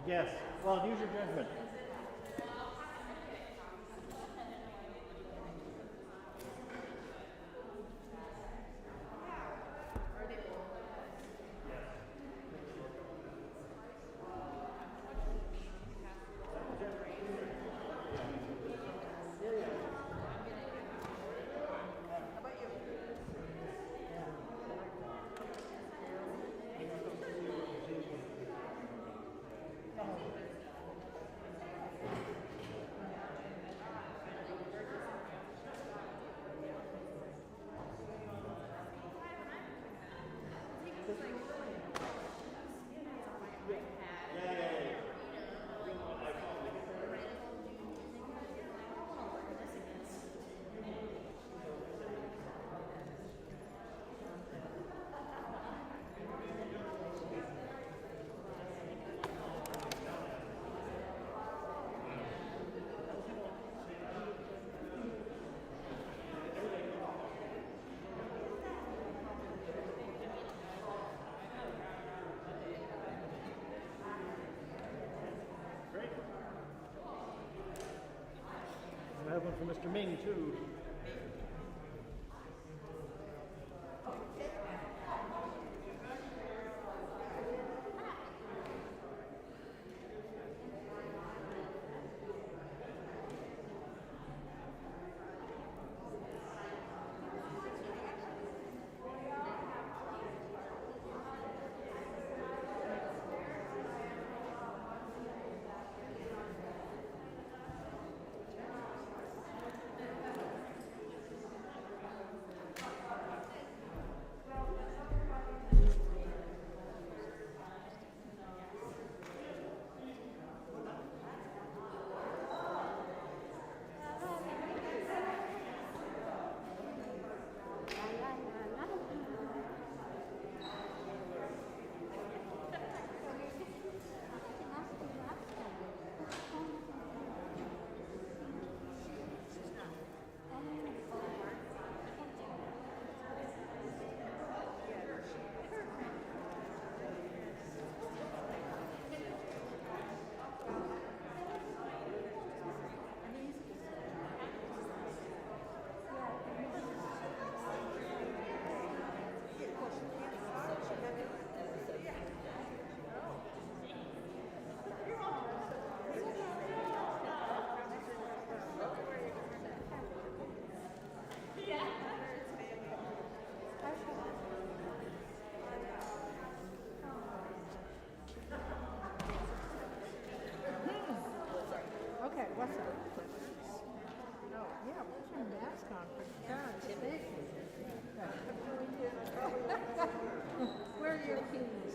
Yes. Well, use your judgment. I have one for Mr. Ming, too. Okay, what's up? Oh, yeah, put your mask on for God's sake. Where are your keys?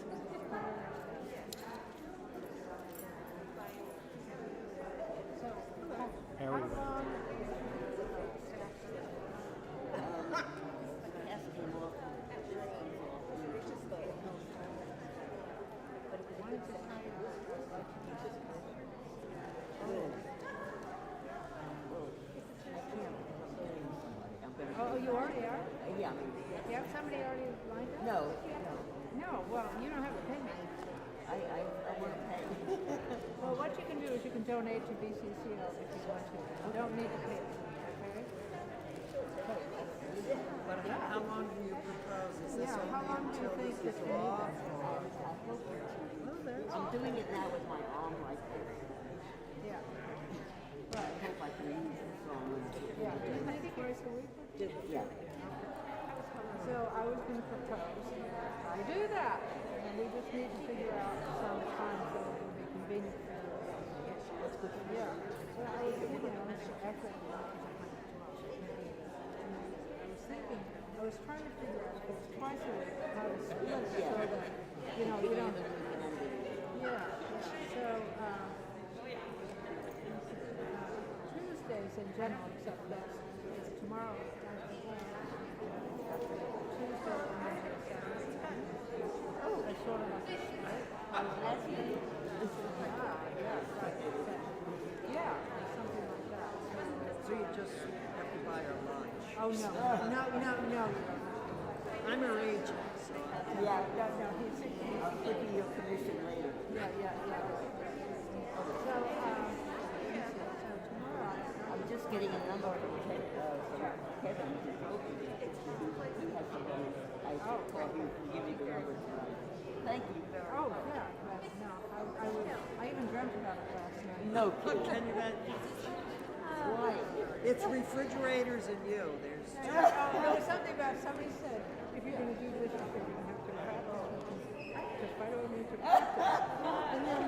So, how long? Oh, you already are? Yeah. You have somebody already lined up? No. No, well, you don't have to pay me. I want to pay. Well, what you can do is you can donate to BCCO if you want to. You don't need to pay me, okay? But how long do you propose? Is this Yeah, how long do you think that you need off? that? I'm doing it now with my arm like this. Yeah. I Right. hope I can use the song. Yeah. Do you think twice a week? Yeah. So I was going to propose I do that, and we just need to figure out some time that will be convenient for you. Yeah. So I was thinking, actually, I was trying to figure out if it's twice a week, how to split it so that, you know, you don't. Yeah. So Tuesdays in general, except that it's tomorrow. Tuesday and Wednesday, Saturday. Oh, that's sort of like right? Yeah, something like that. So you just have to buy her lunch. Oh no. I'm her agent, so Yeah, no, he's I'll give you your commission later. yeah. So, tomorrow, I'm just getting a number from Kevin who told me that he has somebody. I should call you and give you the number tonight. Thank you very oh, much. yeah, but no, I even dreamt about it last night. No Look, kidding. can you bet? Why? It's refrigerators and you. There's There was something about somebody said, if you're going to do this, you're going to have to practice. Just by the way, need to practice. And then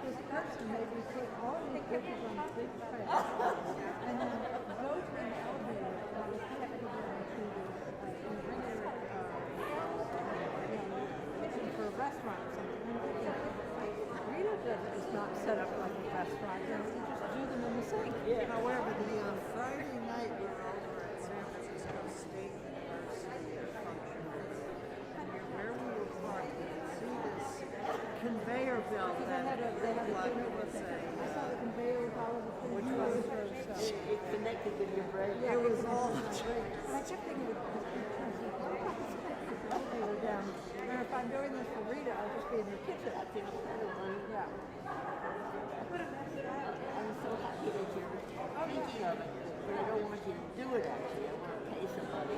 this person made me put all these dishes on a big tray, and then go to an elevator that was connected into this invigorated kitchen for a restaurant or something. And I'm thinking, Rita is not set up like a restaurant. You just do them in the sink. However, on Friday night we were over at San Francisco State University function, and where we were parked, you could see this conveyor belt They had a that like thing it was I saw the conveyor with all of the things. Which was It connected with your brain. yeah, it was all and I kept thinking, they were down. And if I'm doing this for Rita, I'll just be in the kitchen. That's incredible. Yeah. I'm so happy that you're thinking of it, but I don't want you to do it actually. I want to pay somebody.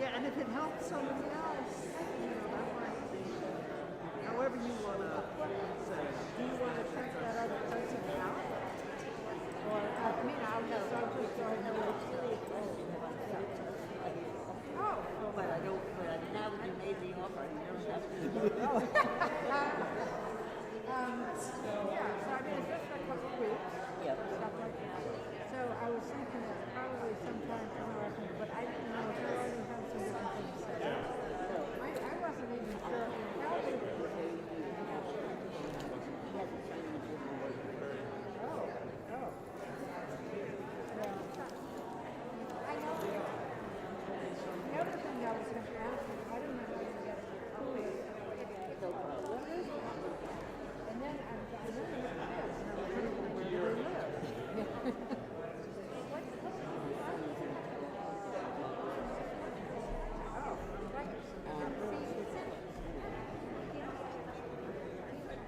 yeah, and if it helps somebody else, that might be. However you want to say. Do you want to check that other person out? Or, I'll just go ahead and do it. Oh. But I don't. But now that you made the offer, you don't have to. Yeah, so I mean, it's just for a couple of weeks. Yeah. Stuff like that. So I was thinking that probably sometime tomorrow, but I didn't know if I already had some different things set up. I wasn't even sure. Oh. I know. The other thing I was going to ask you, I don't know how to get what is it? And then I really looked at this, and I was wondering where do they live? Oh, right.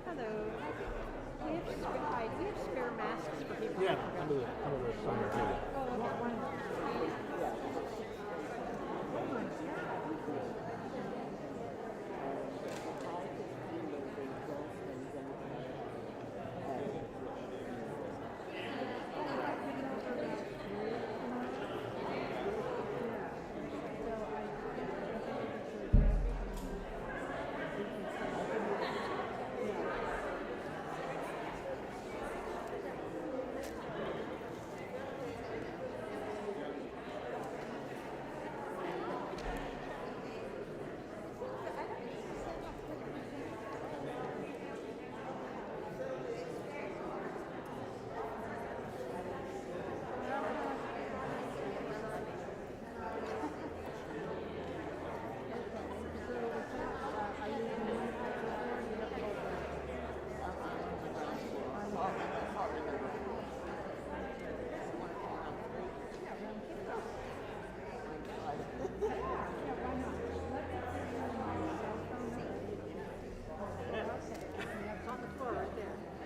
Hello. We have spare masks for people. Yeah, under the summer table. Oh, I got one. Oh my God.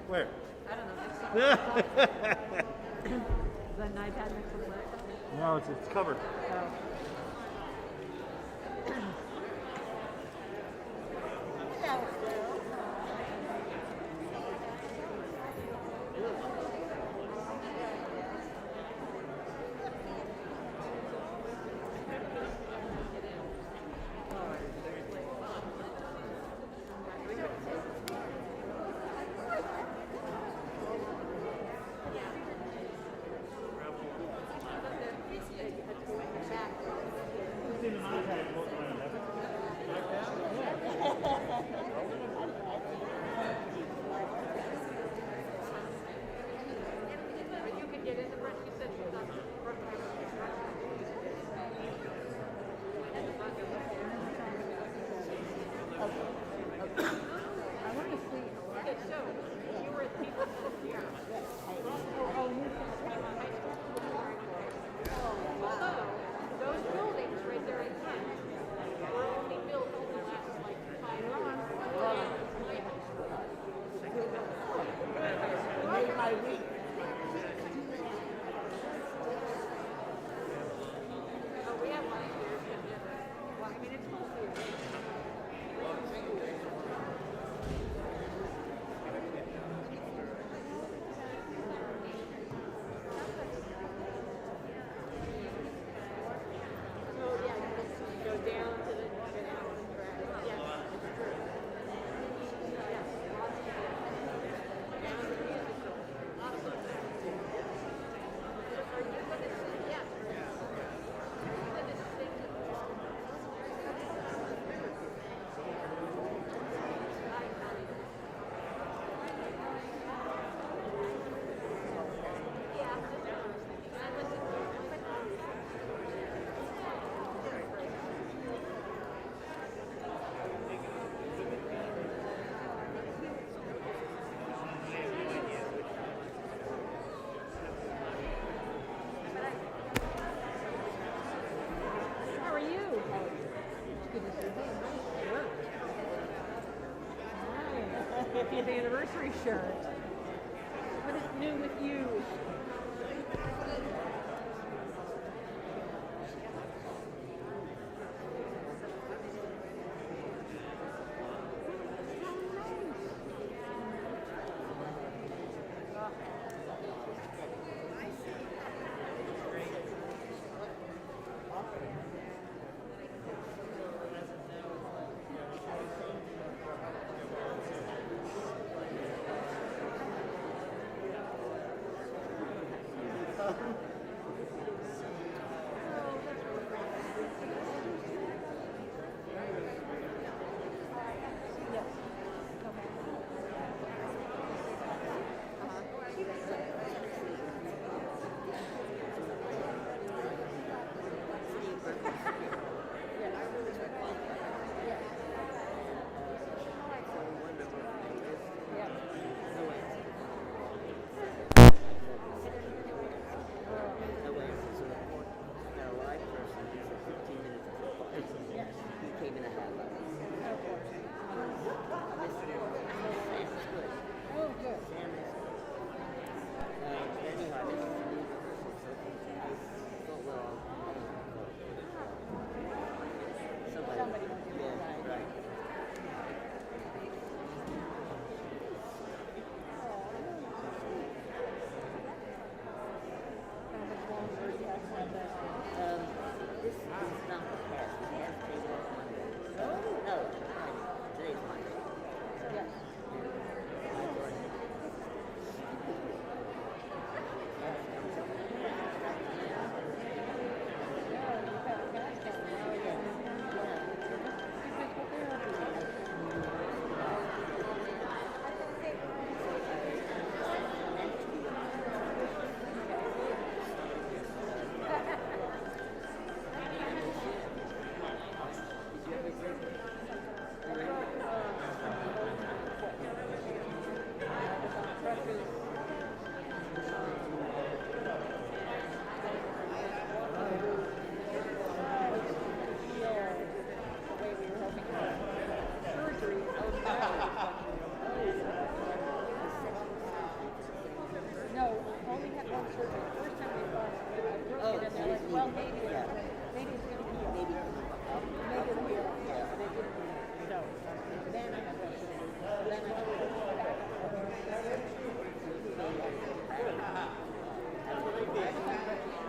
Where? I don't know. Next to the iPad next to the laptop. No, it's covered. Oh. 50th anniversary shirt. What is new with you?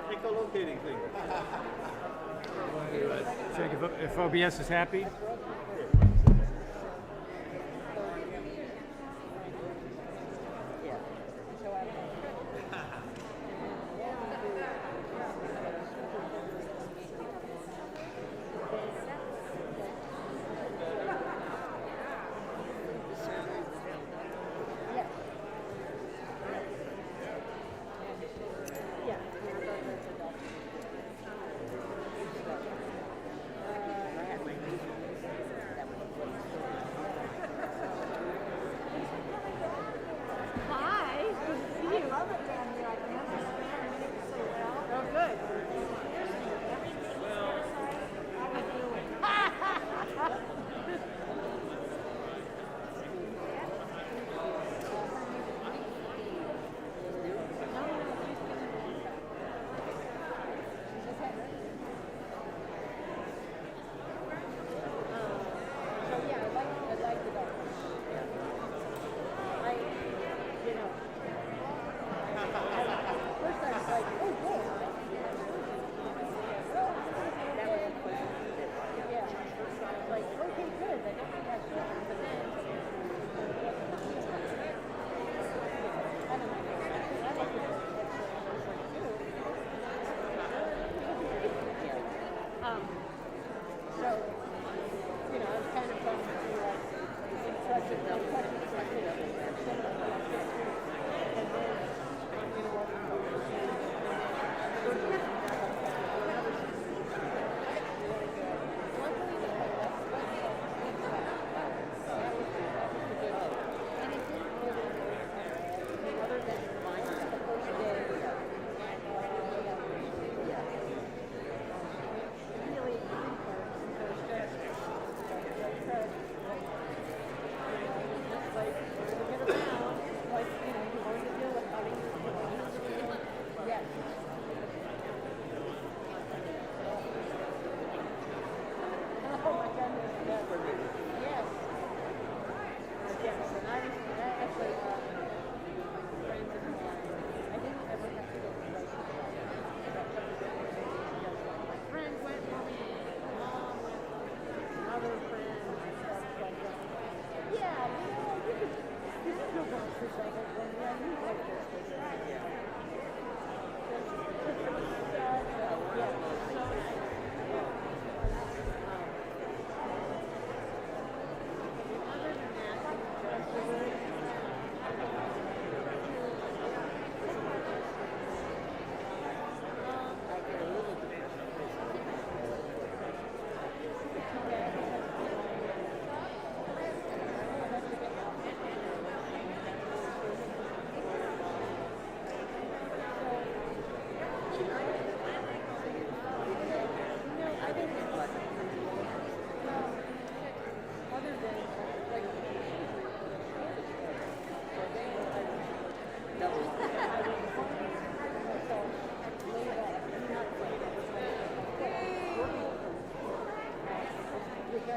Echolocating thing. Check if OBS is happy.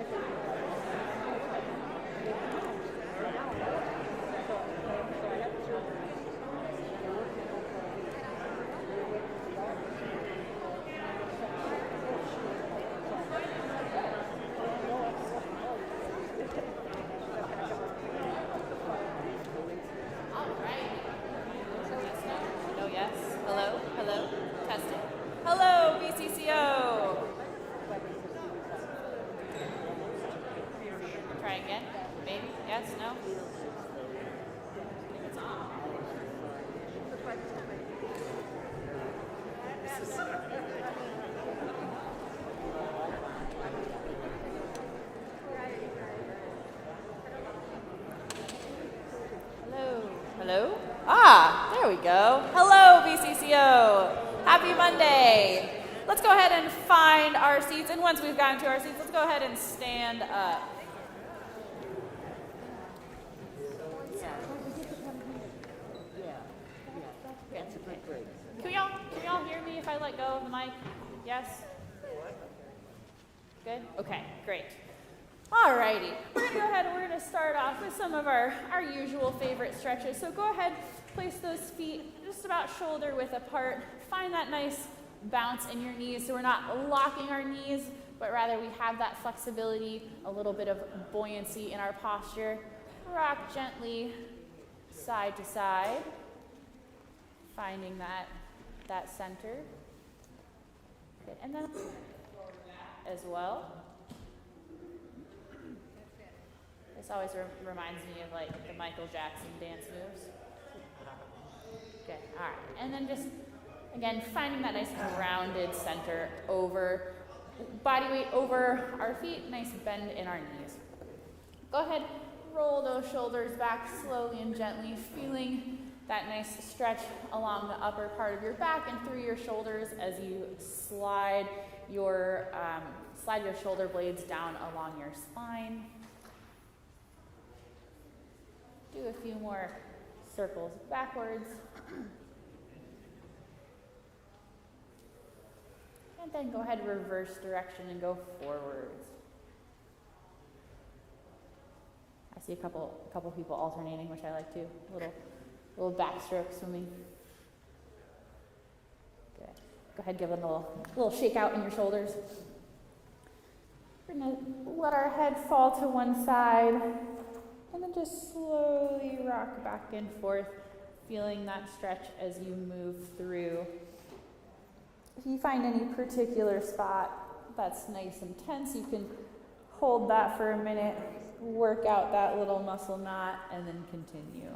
No, yes. Hello, hello. Testing. Hello, BCCO. Try again. Maybe. Yes. No. It's on. Hello. Hello. Ah, there we go. Hello, BCCO. Happy Monday. Let's go ahead and find our seats. And once we've gotten to our seats, let's go ahead and stand up. That's a good break. Can y'all hear me if I let go of the mic? Yes? Good? Okay, great. Alrighty, we're gonna go ahead and we're gonna start off with some of our usual favorite stretches. So go ahead, place those feet just about shoulder width apart. Find that nice bounce in your knees so we're not locking our knees, but rather we have that flexibility, a little bit of buoyancy in our posture. Rock gently side to side, finding that center. Good. And then as well. This always reminds me of like the Michael Jackson dance moves. Okay, all right. And then just, again, finding that nice rounded center over, body weight over our feet, nice bend in our knees. Go ahead, roll those shoulders back slowly and gently, feeling that nice stretch along the upper part of your back and through your shoulders as you slide your shoulder blades down along your spine. Do a few more circles backwards. And then go ahead, reverse direction and go forwards. I see a couple people alternating, which I like too. Little backstroke swimming. Good. Go ahead, give it a little shake out in your shoulders. We're gonna let our head fall to one side. And then just slowly rock back and forth, feeling that stretch as you move through. If you find any particular spot that's nice and tense, you can hold that for a minute, work out that little muscle knot, and then continue.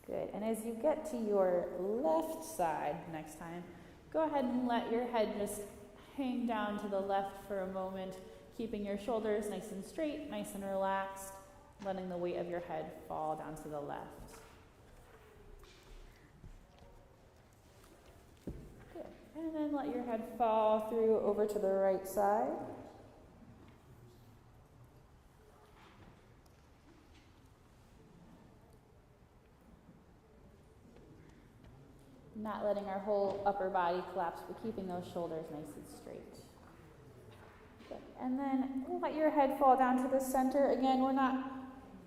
Good. And as you get to your left side next time, go ahead and let your head just hang down to the left for a moment, keeping your shoulders nice and straight, nice and relaxed, letting the weight of your head fall down to the left. Good. And then let your head fall through over to the right side. Not letting our whole upper body collapse, but keeping those shoulders nice and straight. Good. And then let your head fall down to the center. Again, we're not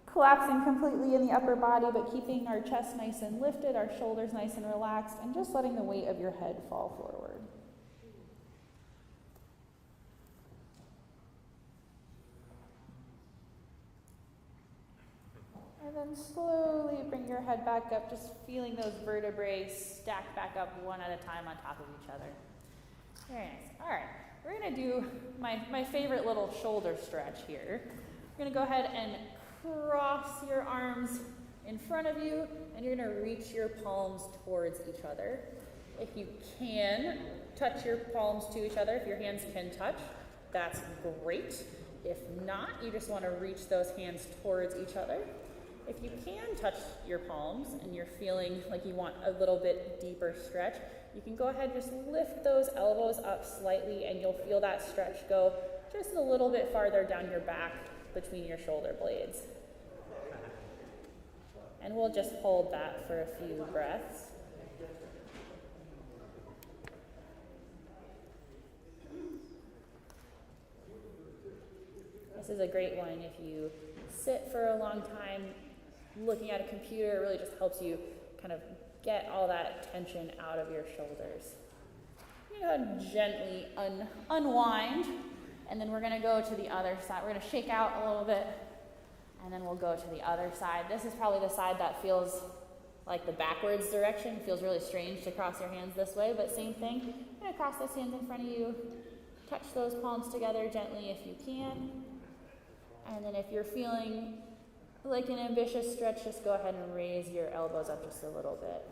collapsing completely in the upper body, but keeping our chest nice and lifted, our shoulders nice and relaxed, and just letting the weight of your head fall forward. And then slowly bring your head back up, just feeling those vertebrae stack back up one at a time on top of each other. Very nice. All right, we're going to do my favorite little shoulder stretch here. We're going to go ahead and cross your arms in front of you, and you're going to reach your palms towards each other. If you can, touch your palms to each other. If your hands can touch, that's great. If not, you just want to reach those hands towards each other. If you can touch your palms and you're feeling like you want a little bit deeper stretch, you can go ahead and just lift those elbows up slightly and you'll feel that stretch go just a little bit farther down your back between your shoulder blades. And we'll just hold that for a few breaths. This is a great one if you sit for a long time looking at a computer. It really just helps you kind of get all that tension out of your shoulders. You're going to gently unwind, and then we're going to go to the other side. We're going to shake out a little bit, and then we'll go to the other side. This is probably the side that feels like the backwards direction. It feels really strange to cross your hands this way, but same thing. You're going to cross those hands in front of you. Touch those palms together gently if you can. And then if you're feeling like an ambitious stretch, just go ahead and raise your elbows up just a little bit.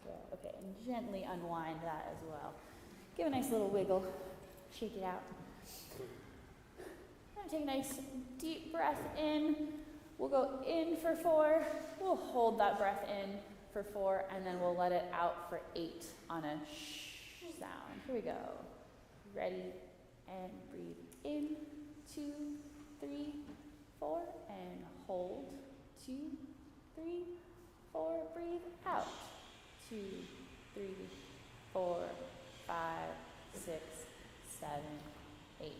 Good. Okay, and gently unwind that as well. Give a nice little wiggle. Shake it out. We're going to take a nice deep breath in. We'll go in for 4. We'll hold that breath in for 4, and then we'll let it out for 8 on a shh sound. Here we go. Ready, and breathe in. 2, 3, 4, and hold. 2, 3, 4. Breathe out. 2, 3, 4, 5, 6, 7, 8.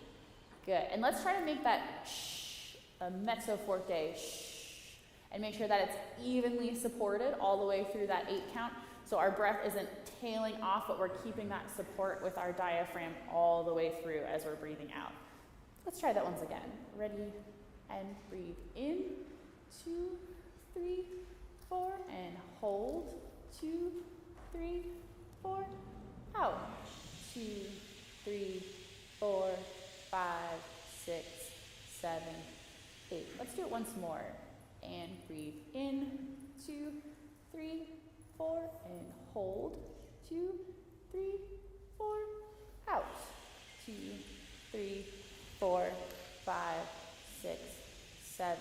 Good. And let's try to make that shh a mezzo forte shh, and make sure that it's evenly supported all the way through that 8 count. So our breath isn't tailing off, but we're keeping that support with our diaphragm all the way through as we're breathing out. Let's try that once again. Ready, and breathe in. 2, 3, 4, and hold. 2, 3, 4, out. 2, 3, 4, 5, 6, 7, 8. Let's do it once more. And breathe in. 2, 3, 4, and hold. 2, 3, 4, out. 2, 3, 4, 5, 6, 7,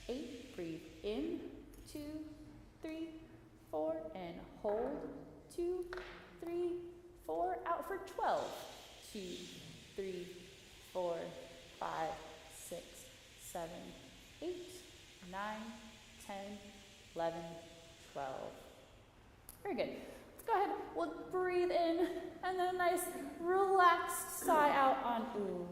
8. Breathe in. 2, 3, 4, and hold. 2, 3, 4, out for 12. 2, 3, 4, 5, 6, 7, 8, 9, 10, 11, 12. Very good. Let's go ahead. We'll breathe in, and then a nice relaxed sigh out on ooh.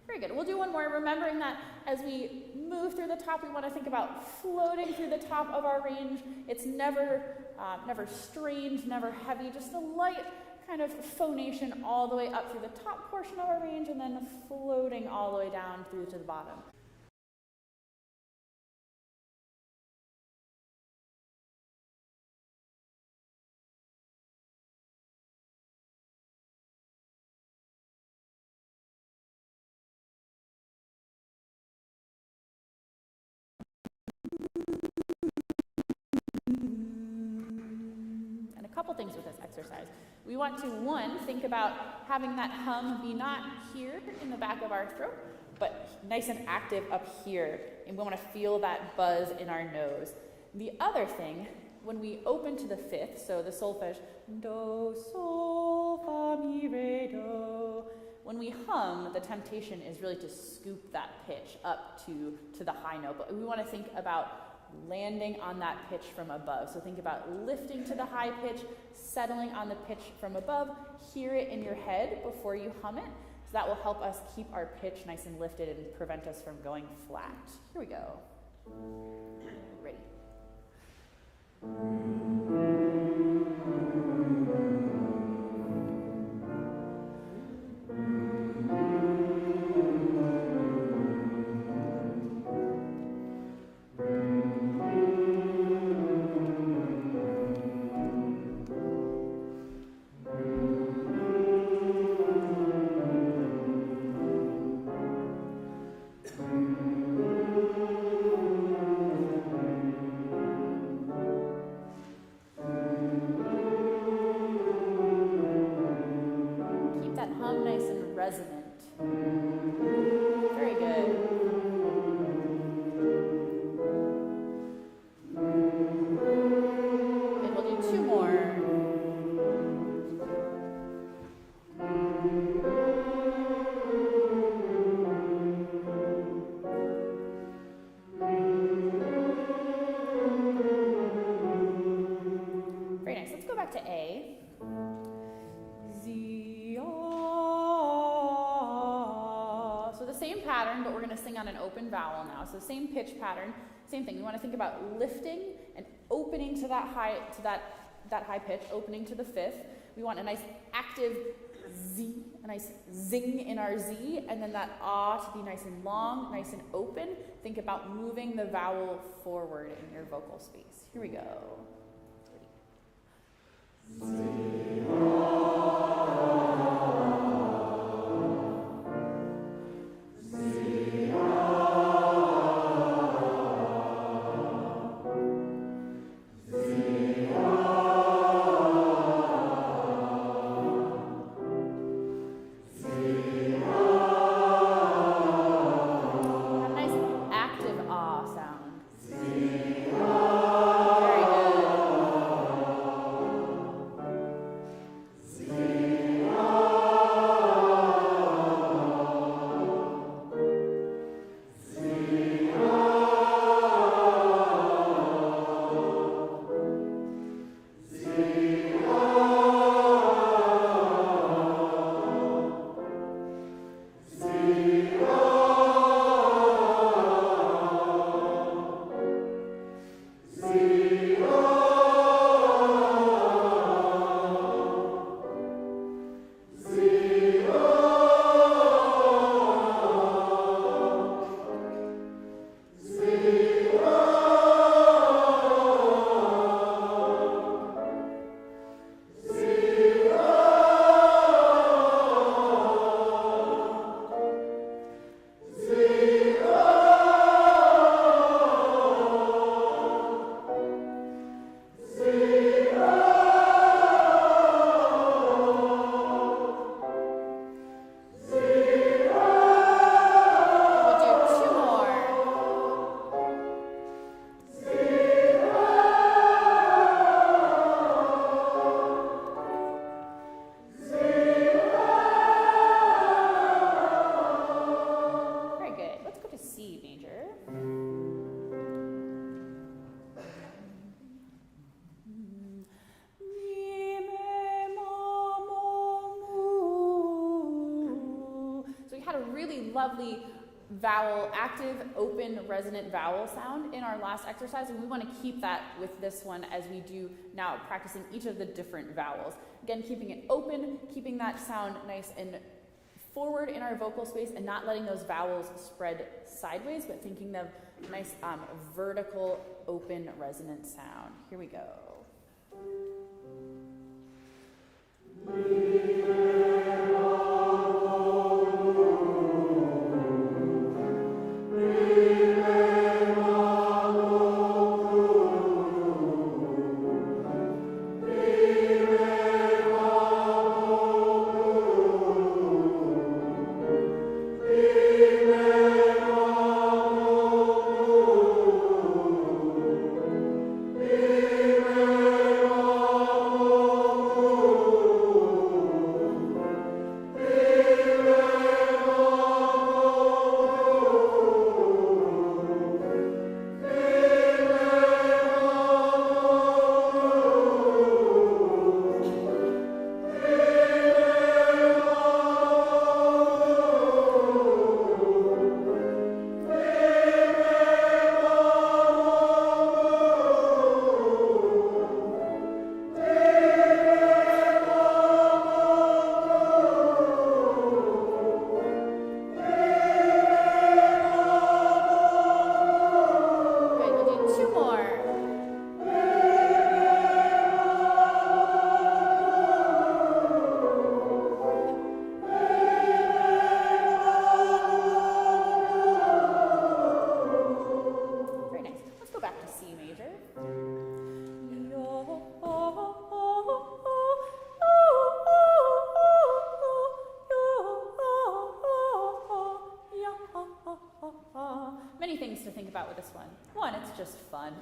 Very good. We'll do one more, remembering that as we move through the top, we want to think about floating through the top of our range. It's never strained, never heavy, just a light kind of phonation all the way up through the top portion of our range, and then floating all the way down through to the bottom. And a couple things with this exercise. We want to, 1, think about having that hum be not here in the back of our throat, but nice and active up here. And we want to feel that buzz in our nose. The other thing, when we open to the 5th, so the solfege, do, sol, fa, mi, re, do. When we hum, the temptation is really to scoop that pitch up to the high note. But we want to think about landing on that pitch from above. So think about lifting to the high pitch, settling on the pitch from above. Hear it in your head before you hum it. So that will help us keep our pitch nice and lifted and prevent us from going flat. Here we go. Ready. pattern, but we're going to sing on an open vowel now. So same pitch pattern, same thing. We want to think about lifting and opening to that high pitch, opening to the fifth. We want a nice active Z, a nice zing in our Z, and then that ah to be nice and long, nice and open. Think about moving the vowel forward in your vocal space. Here we go. Lovely vowel, active, open, resonant vowel sound in our last exercise, and we want to keep that with this one as we do now, practicing each of the different vowels. Again, keeping it open, keeping that sound nice and forward in our vocal space, and not letting those vowels spread sideways, but thinking of nice vertical, open, resonant sound. Here we go.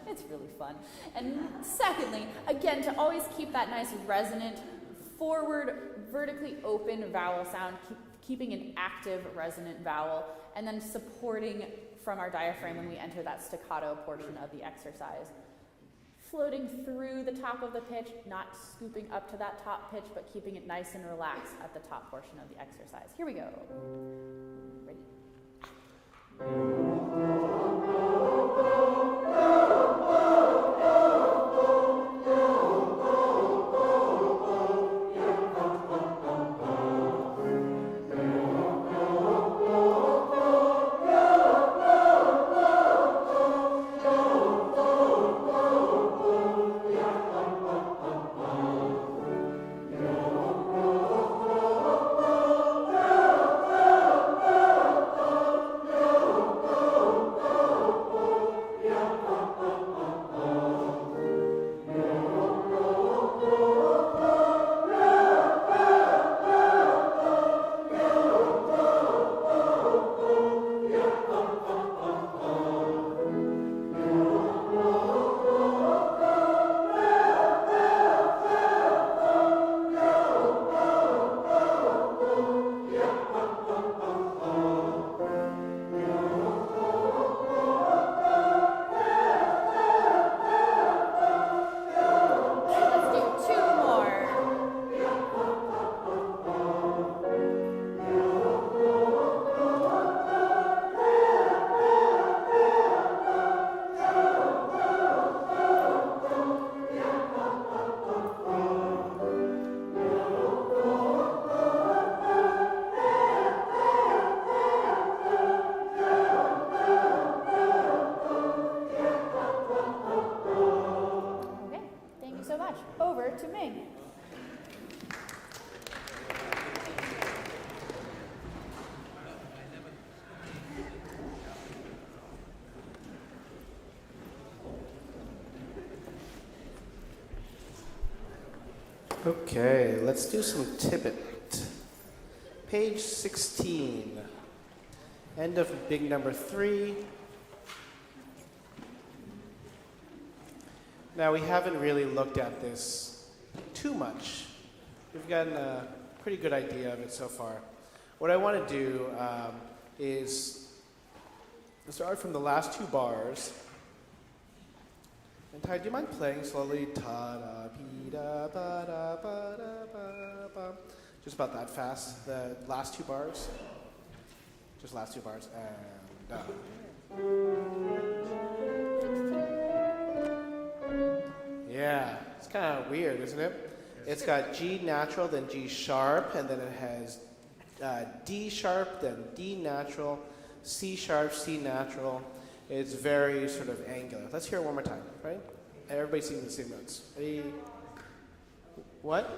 It's really fun. And secondly, again, to always keep that nice resonant, forward, vertically open vowel sound, keeping an active resonant vowel, and then supporting from our diaphragm when we enter that staccato portion of the exercise. Floating through the top of the pitch, not scooping up to that top pitch, but keeping it nice and relaxed at the top portion of the exercise. Here we go. Ready? To Ming. Okay, let's do some tippet. Page 16. End of big number 3. Now, we haven't really looked at this too much. We've gotten a pretty good idea of it so far. What I want to do is start from the last 2 bars. And Ty, do you mind playing slowly? Ta-da-pee-da-ba-da-ba-da-ba-ba. Just about that fast. The last 2 bars. Just last 2 bars. And yeah, it's kind of weird, isn't it? It's got G natural, then G sharp, and then it has D sharp, then D natural, C sharp, C natural. It's very sort of angular. Let's hear it one more time, right? Everybody's singing the same notes. Ready? What?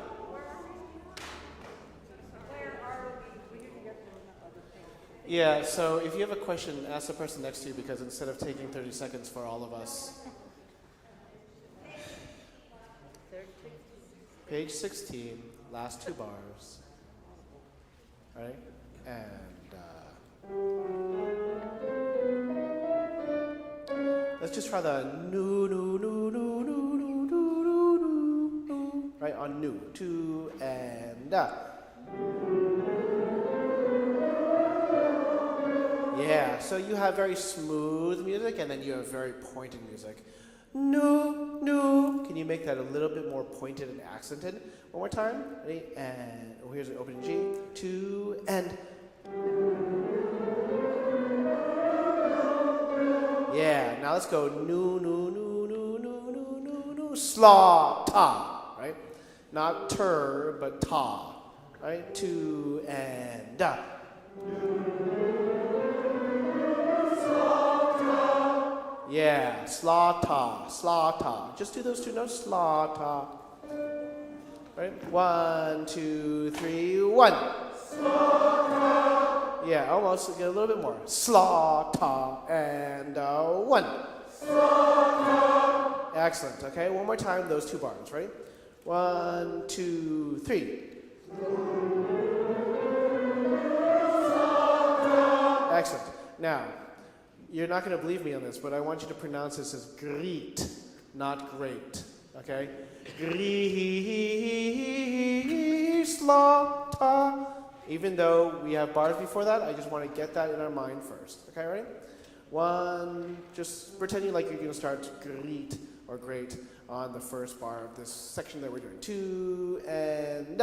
Where are we? We didn't get to other things. Yeah, so if you have a question, ask the person next to you, because instead of taking 30 seconds for all of us. Page 16, last 2 bars. Right? And let's just try the nu nu nu nu nu nu nu nu nu. Right, on nu. 2 and Yeah, so you have very smooth music and then you have very pointed music. No, no. Can you make that a little bit more pointed and accented? One more time. Ready? And here's an opening G. 2 and. Yeah. Now let's go. No, no, no, no, no, no, no, no. Slaw, ta. Right? Not ter, but ta. Right? 2 and da. Yeah, slaughter, slaughter. Just do those 2 notes, slaughter. Right? 1, 2, 3, 1. Slaughter. Yeah, almost. Get a little bit more. Slaughter and 1. Slaughter. Excellent. Okay, one more time. Those 2 bars. Right? 1, 2, 3. Slaughter. Excellent. Now. You're not going to believe me on this, but I want you to pronounce this as greet, not great. Okay? Slaughter. Even though we have bars before that, I just want to get that in our mind first. Okay, ready? 1, just pretending like you're going to start greet or great on the first bar of this section that we're doing. 2 and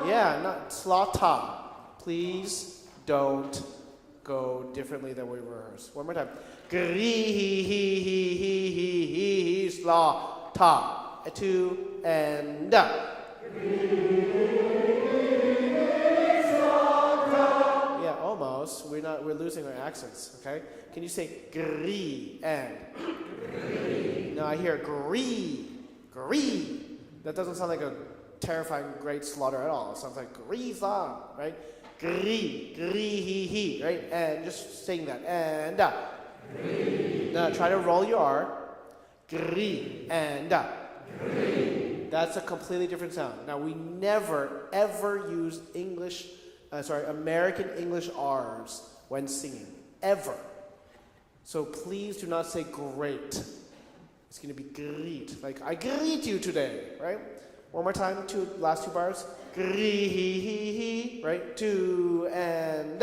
Yeah, not slaughter. Please don't go differently than we rehearse. One more time. Slaughter. 2 and Yeah, almost. We're losing our accents, okay? Can you say gree and? No, I hear gree. Gree. That doesn't sound like a terrifying great slaughter at all. It sounds like gree song, right? Gree, gree, right? And just saying that. And Now try to roll your R. Gree and Gree. That's a completely different sound. Now we never ever use American English R's when singing. Ever. So please do not say great. It's going to be greet. Like, I greet you today, right? One more time, last 2 bars. Greet, right? 2 and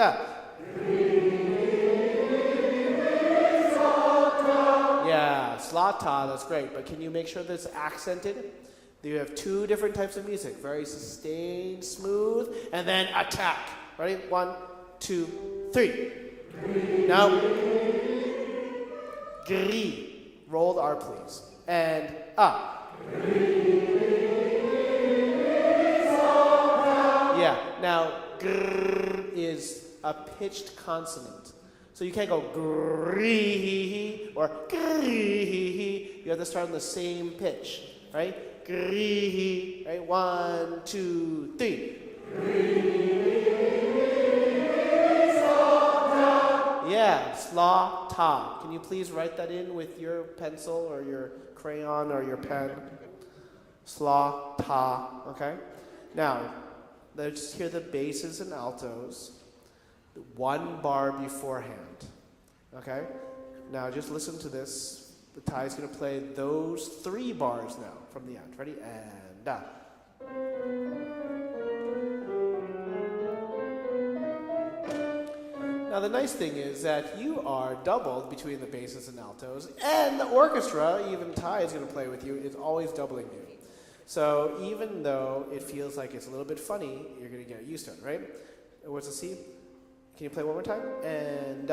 Yeah, slaughter, that's great. But can you make sure that it's accented? You have 2 different types of music. Very sustained, smooth, and then attack. Ready? 1, 2, 3. Now, gree. Roll the R, please. And Yeah. Now, grrr is a pitched consonant. So you can't go gree or gree. You have to start on the same pitch, right? Gree, right? 1, 2, 3. Yeah, slaughter. Can you please write that in with your pencil or your crayon or your pen? Slaughter, okay? Now, let's hear the basses and altos. 1 bar beforehand, okay? Now just listen to this. The Ty's going to play those 3 bars now from the end. Ready? And Now the nice thing is that you are doubled between the basses and altos, and the orchestra, even Ty is going to play with you, is always doubling you. So even though it feels like it's a little bit funny, you're going to get used to it, right? What's the C? Can you play one more time? And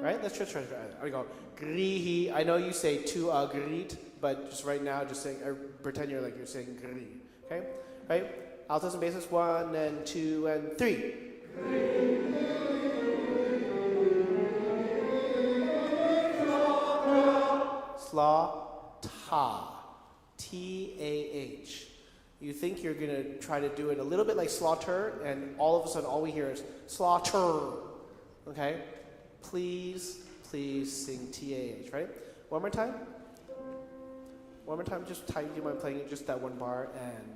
Right? Let's just try it. We go. Gree. I know you say to agreed, but just right now, just saying, pretend you're saying gree. Okay? Right? Altos and basses. 1 and 2 and 3. Slaughter. T-A-H. You think you're going to try to do it a little bit like slaughter, and all of a sudden all we hear is slaughter. Okay? Please sing T-A-H, right? One more time. One more time, just Ty, do you mind playing it just that 1 bar, and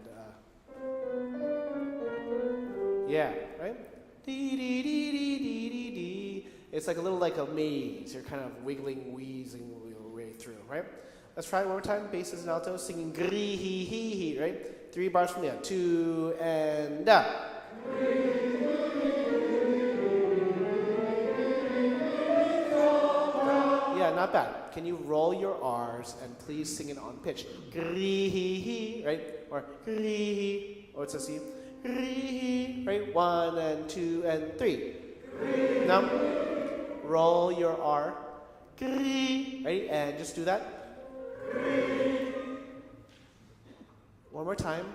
yeah, right? Dee dee dee dee dee dee dee. It's like a little like a maze. You're kind of wiggling, wheezing your way through, right? Let's try it one more time. Basses and altos singing gree hee hee hee, right? 3 bars from the end. 2 and Yeah, not bad. Can you roll your R's and please sing it on pitch? Gree hee hee, right? Or gree hee. Oh, it's a C. Gree, right? 1 and 2 and 3. Now, roll your R. Gree, right? And just do that. One more time.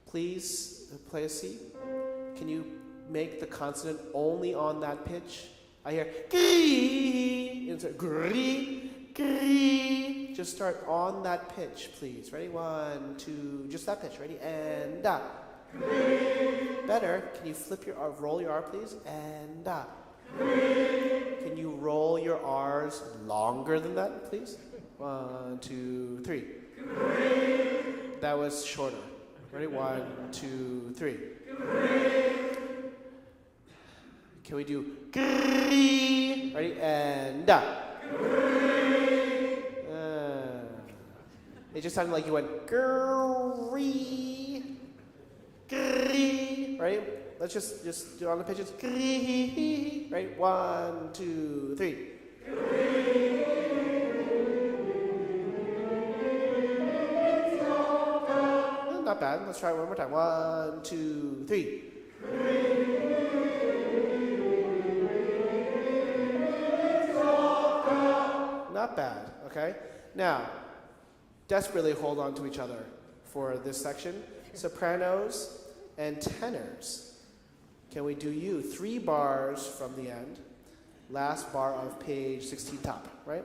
Please play a C. Can you make the consonant only on that pitch? I hear gree. Gree, gree. Just start on that pitch, please. Ready? 1, 2. Just that pitch. Ready? And Better. Can you flip your R, roll your R, please? And Can you roll your R's longer than that, please? 1, 2, 3. That was shorter. Ready? 1, 2, 3. Can we do gree? Ready? And It just sounded like you went gree, gree. Right? Let's just do it on the pitches. Gree. Right? 1, 2, 3. not bad. Let's try it one more time. 1, 2, 3. Not bad, okay? Now, desperately hold on to each other for this section. Sopranos and tenors. Can we do you? 3 bars from the end. Last bar of page 16 top, right?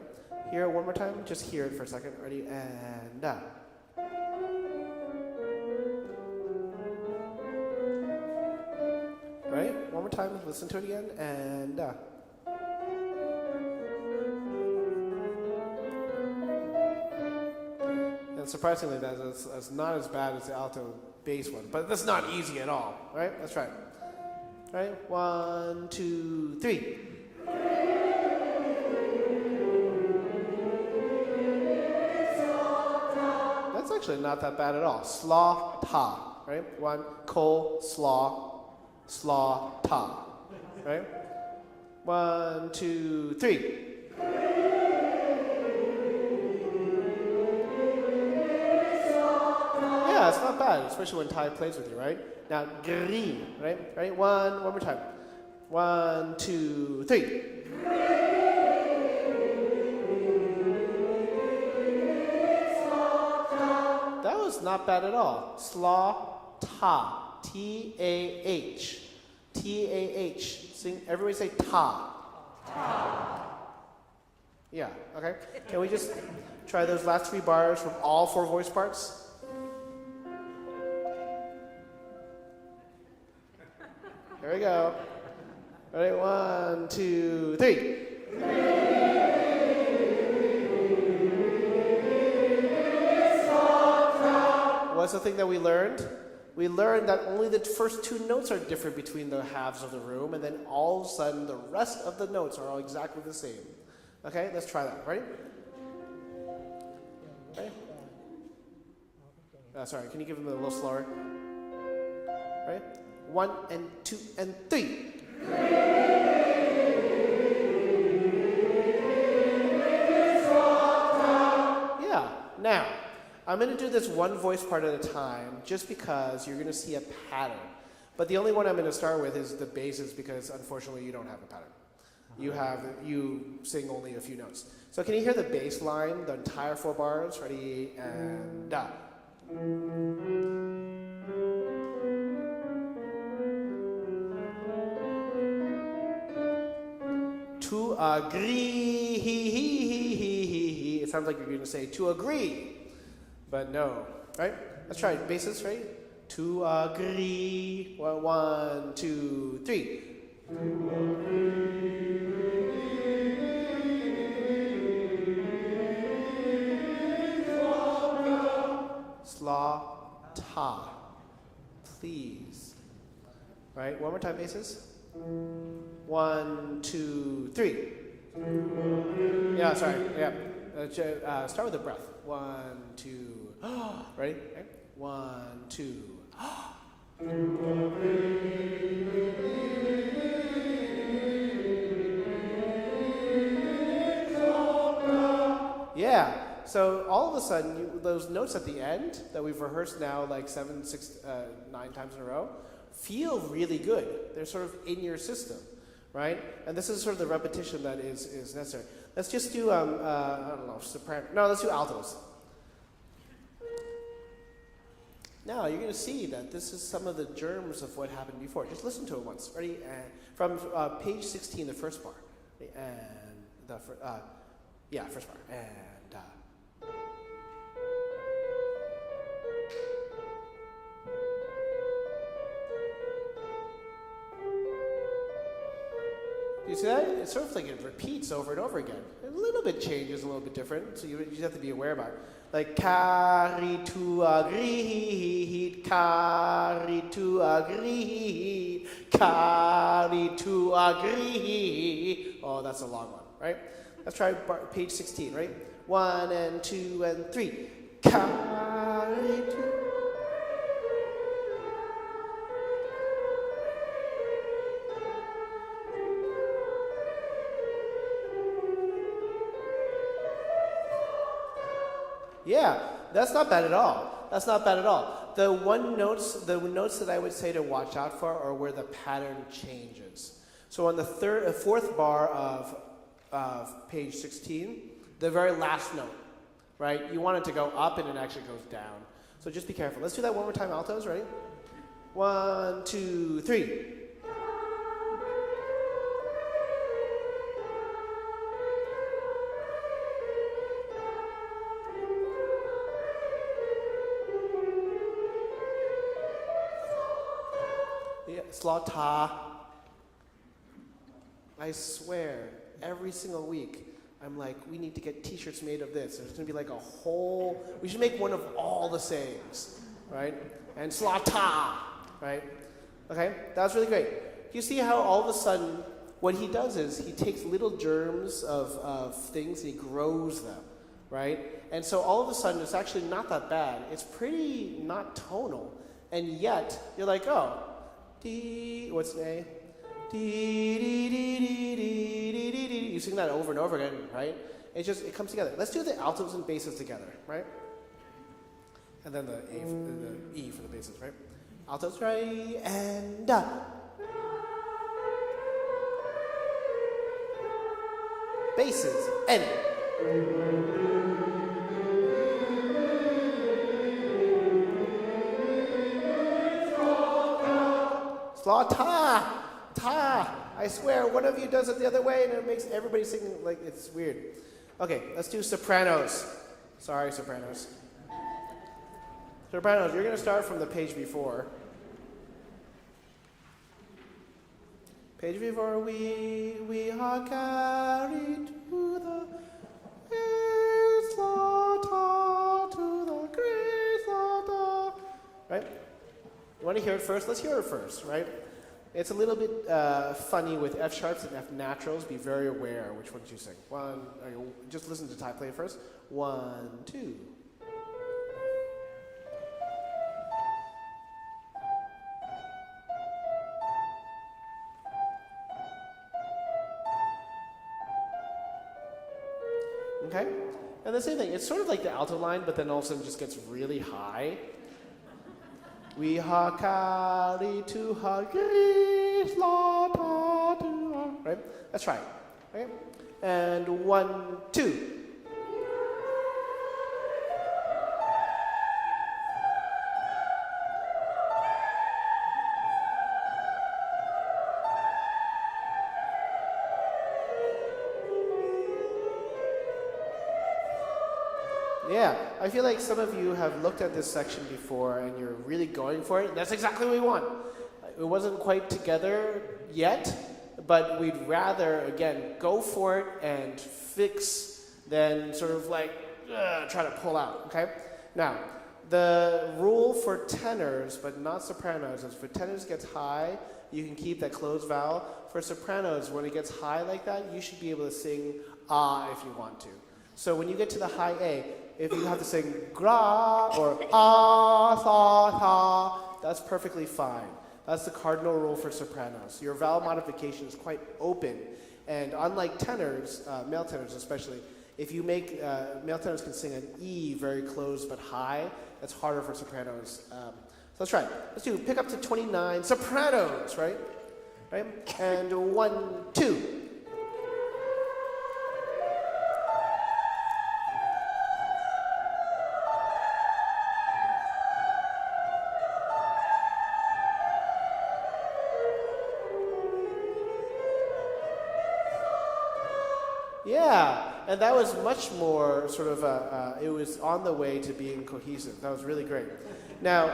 Hear it one more time. Just hear it for a second. Ready? And Right? One more time. Listen to it again. And And surprisingly, that's not as bad as the alto bass one. But that's not easy at all, right? Let's try it. All right? 1, 2, 3. That's actually not that bad at all. Slaw, ta, right? 1, ko, slaw, ta, right? 1, 2, 3. Yeah, it's not bad, especially when Ty plays with you, right? Now, green, right? Right? One more time. 1, 2, 3. That was not bad at all. Slaw, ta, T-A-H. T-A-H. Sing, everybody say ta. Ta. Yeah, okay. Can we just try those last 3 bars from all 4 voice parts? Here we go. Ready? 1, 2, 3. What's the thing that we learned? We learned that only the first 2 notes are different between the halves of the room, and then all of a sudden the rest of the notes are all exactly the same. Okay, let's try that. Ready? Ready? Sorry, can you give them a little slower? Ready? 1 and 2 and 3. Yeah, now, I'm going to do this one voice part at a time just because you're going to see a pattern. But the only one I'm going to start with is the basses because unfortunately you don't have a pattern. You sing only a few notes. So can you hear the bass line, the entire 4 bars? Ready? And da. To agree, it sounds like you're going to say to agree, but no, right? Let's try it. Basses, right? To agree. 1, 2, 3. To agree. Slaw, ta. Please. Right? One more time, basses. 1, 2, 3. Yeah, sorry. Yeah. Start with the breath. 1, 2. Ready? 1, 2. Yeah. So all of a sudden, those notes at the end that we've rehearsed now like 7, 6, 9 times in a row feel really good. They're sort of in your system, right? And this is sort of the repetition that is necessary. Let's just do, I don't know, soprano. No, let's do altos. Now, you're going to see that this is some of the germs of what happened before. Just listen to it once. Ready? And from page 16, the first bar. And the first bar. And you see that? It's sort of like it repeats over and over again. A little bit changes, a little bit different, so you just have to be aware about it. Like, carry to agree, carry to agree, carry to agree. Oh, that's a long one, right? Let's try page 16, right? 1 and 2 and 3. Carry to. Yeah, that's not bad at all. That's not bad at all. The notes that I would say to watch out for are where the pattern changes. So on the fourth bar of page 16, the very last note, right? You want it to go up and it actually goes down. So just be careful. Let's do that one more time, altos, ready? 1, 2, 3. Yeah, slaughter. I swear, every single week, I'm like, we need to get t-shirts made of this. There's going to be like a whole, we should make one of all the sayings, right? And slaughter, right? Okay, that's really great. You see how all of a sudden, what he does is he takes little germs of things and he grows them, right? And so all of a sudden, it's actually not that bad. It's pretty not tonal. And yet, you're like, oh, D, what's an A? D, D, D, D, D, D, D, D. You sing that over and over again, right? It comes together. Let's do the altos and basses together, right? And then the E for the basses, right? Altos, right, and da. Basses, N. Slaughter, ta. I swear, one of you does it the other way, and it makes everybody sing like it's weird. Okay, let's do sopranos. Sorry, sopranos. Sopranos, you're going to start from the page before. Page before, we are carried to the great slaughter, to the great slaughter. Right? You want to hear it first? Let's hear it first, right? It's a little bit funny with F sharps and F naturals. Be very aware which ones you sing. Just listen to Ty play it first. 1, 2. Okay? And the same thing. It's sort of like the alto line, but then all of a sudden just gets really high. We are carried to her great slaughter. Right? Let's try it. Okay? And 1, 2. Yeah, I feel like some of you have looked at this section before and you're really going for it. That's exactly what we want. It wasn't quite together yet, but we'd rather, again, go for it and fix than sort of like try to pull out, okay? Now, the rule for tenors, but not sopranos, is for tenors gets high, you can keep that closed vowel. For sopranos, when it gets high like that, you should be able to sing ah if you want to. So when you get to the high A, if you have to sing gra or ah, tha, tha, that's perfectly fine. That's the cardinal rule for sopranos. Your vowel modification is quite open. And unlike tenors, male tenors especially, if you make, male tenors can sing an E very closed but high, that's harder for sopranos. So let's try it. Let's do pick up to 29, sopranos, right? Right? And 1, 2. Yeah, and that was much more sort of, it was on the way to being cohesive. That was really great. Now,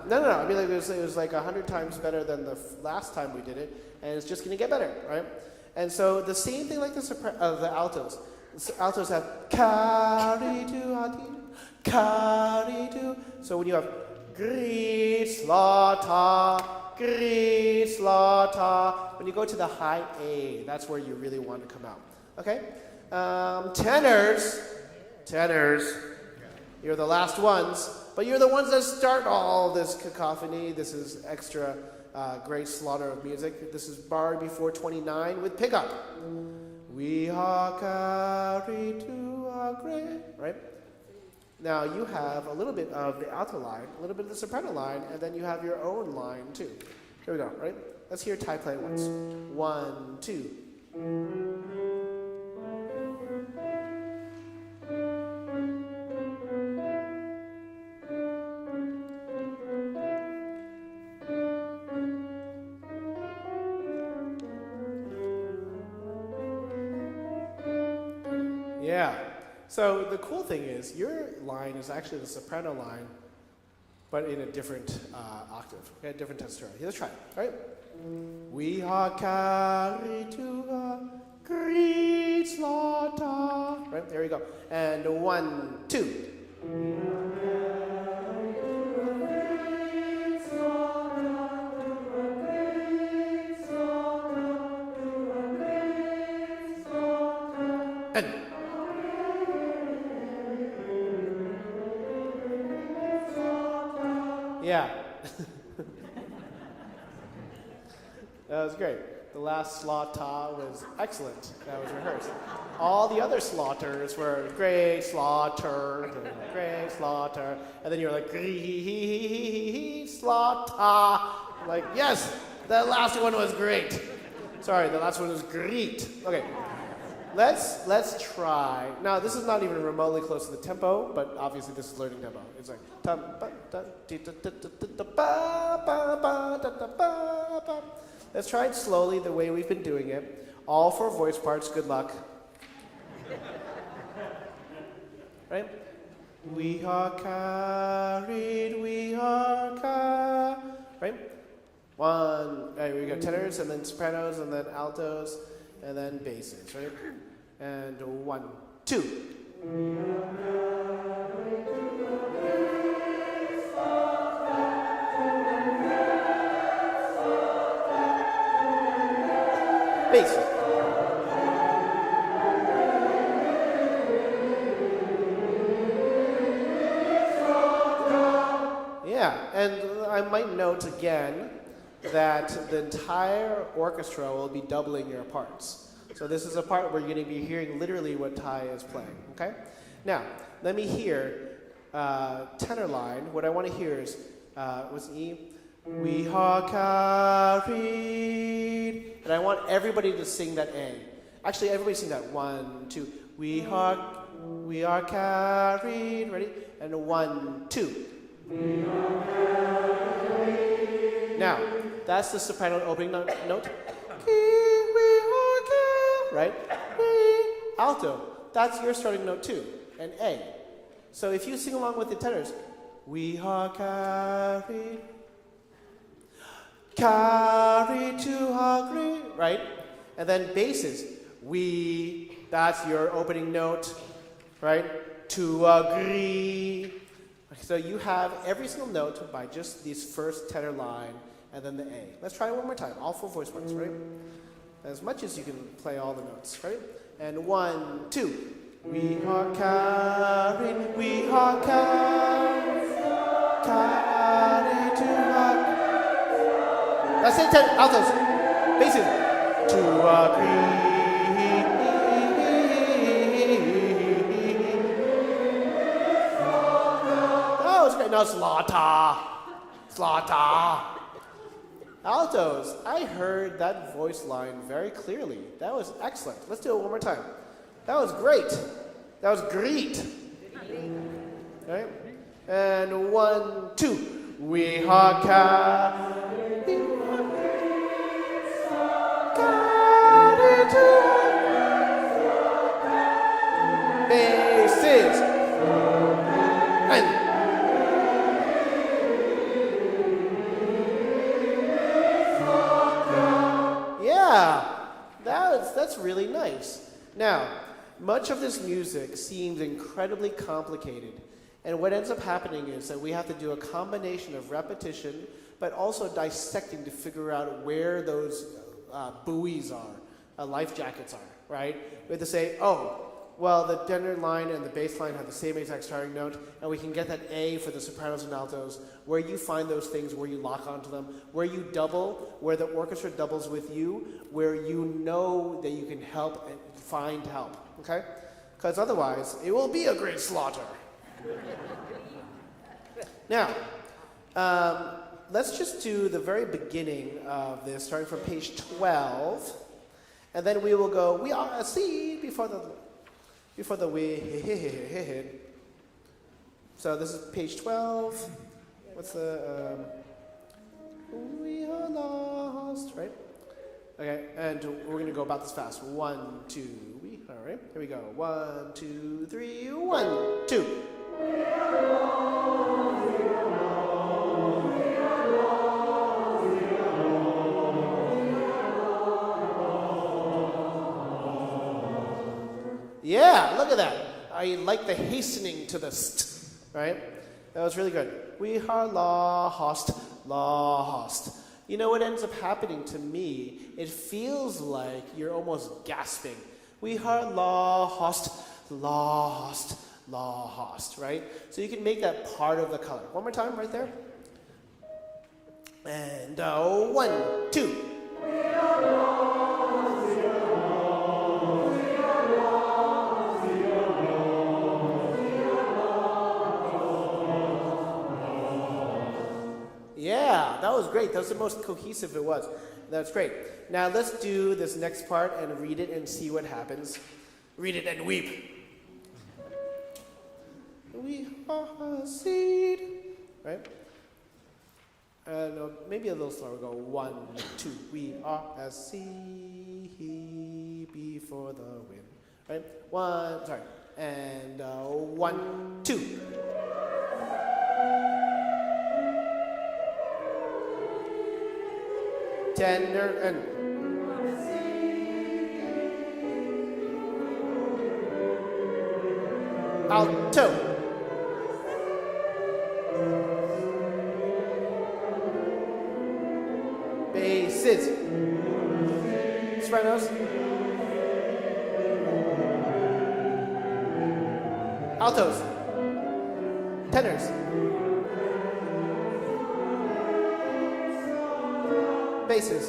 no. I mean, like, it was like 100 times better than the last time we did it, and it's just going to get better, right? And so the same thing like the altos. The altos have carry to. So when you have great slaughter, when you go to the high A, that's where you really want to come out. Okay? Tenors, you're the last ones, but you're the ones that start all this cacophony. This is extra great slaughter of music. This is bar before 29 with pickup. We are carried to our grave, right? Now you have a little bit of the alto line, a little bit of the soprano line, and then you have your own line too. Here we go, right? Let's hear Ty play it once. 1, 2. Yeah. So the cool thing is your line is actually the soprano line, but in a different octave, okay, a different tessitura. Let's try it, all right? We are carried to a great slaughter. Right, there we go. And 1, 2. And yeah. That was great. The last slaughter was excellent. That was rehearsed. All the other slaughters were great slaughter, and then you're like slaughter. Like yes, the last one was great. Sorry, the last one was great. Okay, let's try. Now this is not even remotely close to the tempo, but obviously this is learning tempo. It's like let's try it slowly the way we've been doing it. All 4 voice parts, good luck. Right? We are carried, right? 1, we got tenors, and then sopranos, and then altos, and then basses, right? And 1, 2. Bass. Yeah, and I might note again that the entire orchestra will be doubling your parts. So this is a part where you're going to be hearing literally what Ty is playing, okay? Now, let me hear tenor line. What I want to hear is, what's E? We are carried. And I want everybody to sing that A. Actually, everybody sing that. 1, 2. We are carried. Ready? And 1, 2. We are carried. Now, that's the soprano opening note. Right? Alto. That's your starting note too. And A. So if you sing along with the tenors, we are carried. Carried to hungry, right? And then basses, that's your opening note, right? To agree. So you have every single note by just this first tenor line and then the A. Let's try it one more time, all 4 voice parts, right? As much as you can play all the notes, right? And 1, 2. We are carried, carried to hungry. That's it, altos, basses. To agree. That was great. Now slaughter. Altos, I heard that voice line very clearly. That was excellent. Let's do it one more time. That was great. That was great. All right? And 1, 2. We are basses. And yeah, that's really nice. Now, much of this music seems incredibly complicated. And what ends up happening is that we have to do a combination of repetition, but also dissecting to figure out where those buoys are, life jackets are, right? We have to say, oh, well, the tenor line and the bass line have the same exact starting note, and we can get that A for the sopranos and altos, where you find those things, where you lock onto them, where you double, where the orchestra doubles with you, where you know that you can help and find help, okay? Because otherwise, it will be a great slaughter. Now, let's just do the very beginning of this, starting from page 12, and then we will go, we are a seed before the we. So this is page 12. What's the, we are lost, right? Okay, and we're going to go about this fast. 1, 2, we. All right, here we go. 1, 2, 3, 1, 2. Yeah, look at that. I like the hastening to the st, right? That was really good. We are lost, lost. You know what ends up happening to me? It feels like you're almost gasping. We are lost, lost, lost, right? So you can make that part of the color. One more time, right there. And 1, 2. Yeah, that was great. That was the most cohesive it was. That's great. Now let's do this next part and read it and see what happens. Read it and weep. We are a seed. Right? No, maybe a little slower. We'll go 1, 2. We are a seed before the wind. Right? 1, sorry. And 1, 2. Tender and alto. Basses. Sopranos. Altos. Tenors. Basses.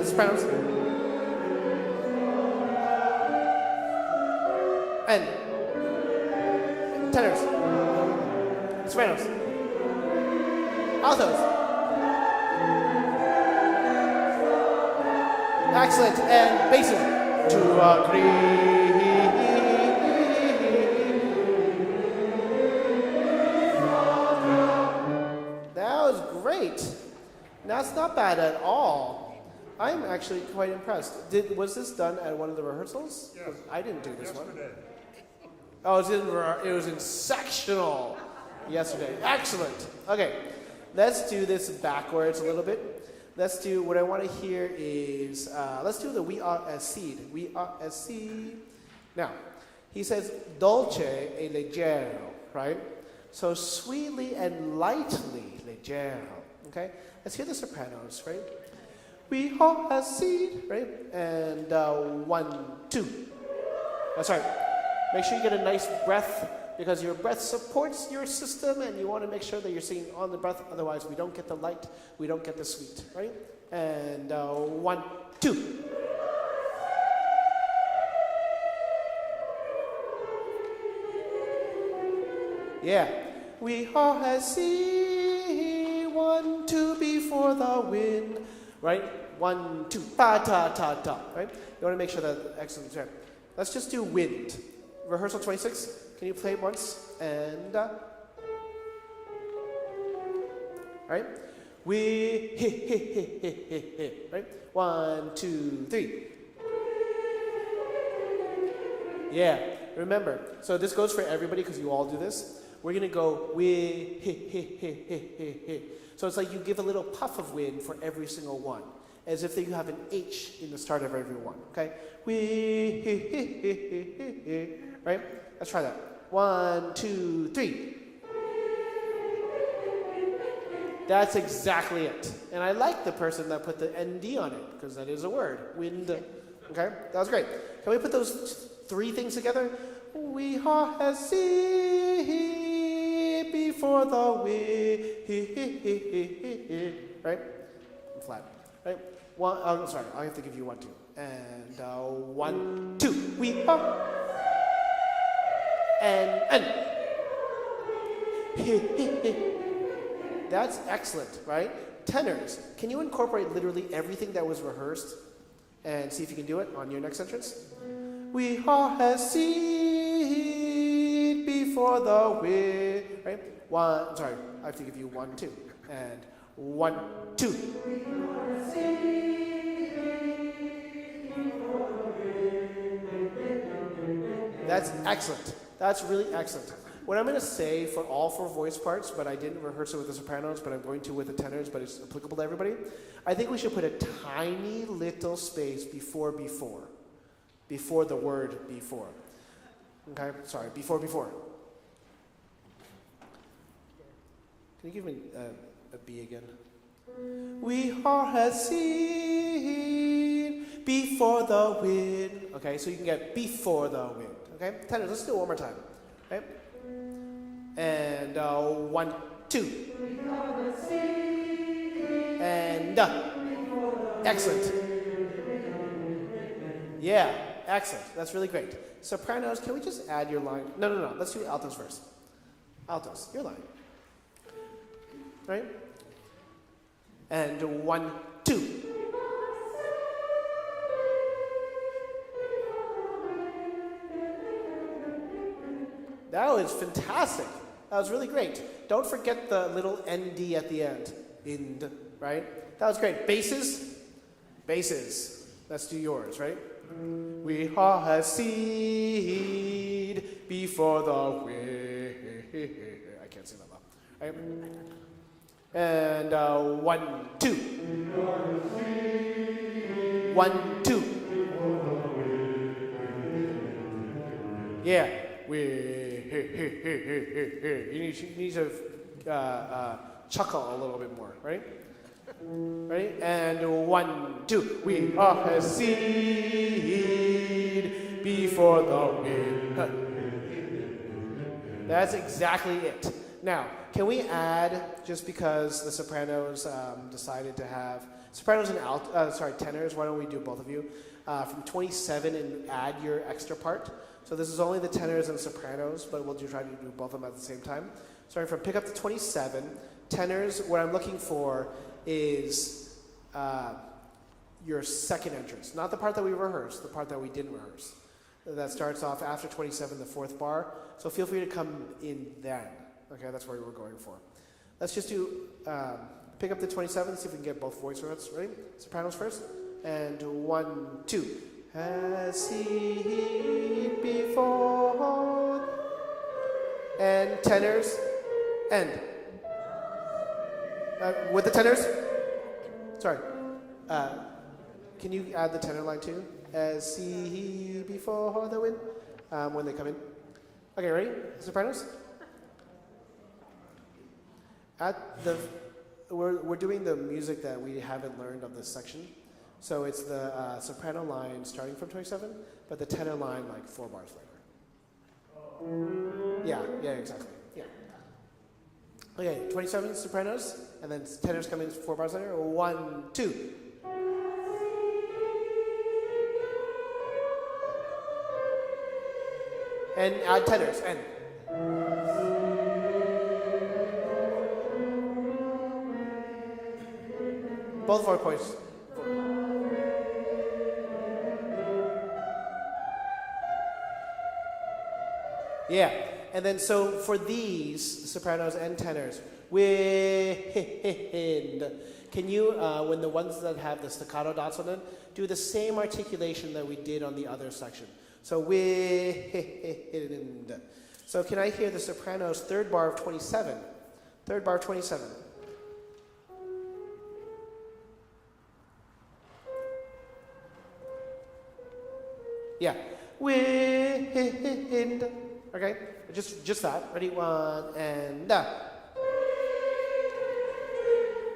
Sopranos. And tenors. Sopranos. Altos. Excellent. And basses. To agree. That was great. That's not bad at all. I'm actually quite impressed. Was this done at one of the rehearsals? Yes. I didn't do this Yesterday. one. Oh, it was in sectional yesterday. Excellent. Okay, let's do this backwards a little bit. Let's do, what I want to hear is, let's do the we are a seed. We are a seed. Now, he says, dolce e leggero, right? So sweetly and lightly, leggero, okay? Let's hear the sopranos, right? We are a seed, right? And 1, 2. Oh, sorry. Make sure you get a nice breath because your breath supports your system and you want to make sure that you're singing on the breath. Otherwise, we don't get the light, we don't get the sweet, right? And 1, 2. Yeah. We are a sea, 1, 2 before the wind, right? 1, 2, ta ta ta ta, right? You want to make sure that excellent. Right. Let's just do wind. Rehearsal 26. Can you play it once? And right? We right? 1, 2, 3. Yeah. Remember. So this goes for everybody because you all do this. We're gonna go we. So it's like you give a little puff of wind for every single one, as if you have an H in the start of every one. Okay? We. Right? Let's try that. 1, 2, 3. That's exactly it. And I like the person that put the ND on it, because that is a word. Wind. Okay? That was great. Can we put those 3 things together? We are a sea before the wind. Right? I'm flat. Right? 1, oh, sorry, I have to give you 1, 2. And 1, 2. We are. and. That's excellent, right? Tenors, can you incorporate literally everything that was rehearsed and see if you can do it on your next entrance? We are a seed before the wind, right? I have to give you 1, 2, and 1, 2. That's excellent. That's really excellent. What I'm going to say for all 4 voice parts, but I didn't rehearse it with the sopranos, but I'm going to with the tenors, but it's applicable to everybody. I think we should put a tiny little space before the word before. Okay, sorry, before. Can you give me a B again? We are a seed before the wind. Okay, so you can get before the wind. Okay, tenors, let's do it one more time. Okay. And 1, 2. And excellent. Yeah, excellent. That's really great. Sopranos, can we just add your line? No. Let's do altos first. Altos, your line. Right? And 1, 2. That was fantastic. That was really great. Don't forget the little ND at the end. Ind, right? That was great. Basses. Let's do yours, right? We are a seed before the wind. I can't sing that loud. Right? And 1, 2. 1, 2. Yeah. You need to chuckle a little bit more, right? Ready? And 1, 2. We are a seed before the wind. That's exactly it. Now, can we add, just because the sopranos decided to have sopranos and tenors? Why don't we do both of you from 27 and add your extra part? So this is only the tenors and sopranos, but we'll try to do both of them at the same time. Starting from pick up to 27, tenors, what I'm looking for is your second entrance. Not the part that we rehearsed, the part that we didn't rehearse. That starts off after 27, the 4th bar. So feel free to come in then. Okay, that's where we're going for. Let's just do, pick up to 27, see if we can get both voice notes. Ready? Sopranos first. And 1, 2. Has he before? And tenors, end. With the tenors? Sorry. Can you add the tenor line too? As he before the wind? When they come in. Okay, ready? Sopranos? We're doing the music that we haven't learned of this section. So it's the soprano line starting from 27, but the tenor line like 4 bars later. Yeah, exactly. Yeah. Okay, 27 sopranos, and then tenors come in 4 bars later. 1, 2. And add tenors, and. Both 4 points. Yeah, and then so for these sopranos and tenors, wind. Can you, when the ones that have the staccato dots on it, do the same articulation that we did on the other section? So wind. So can I hear the sopranos 3rd bar of 27? 3rd bar of 27. Yeah, wind. Okay, just that. Ready? 1 and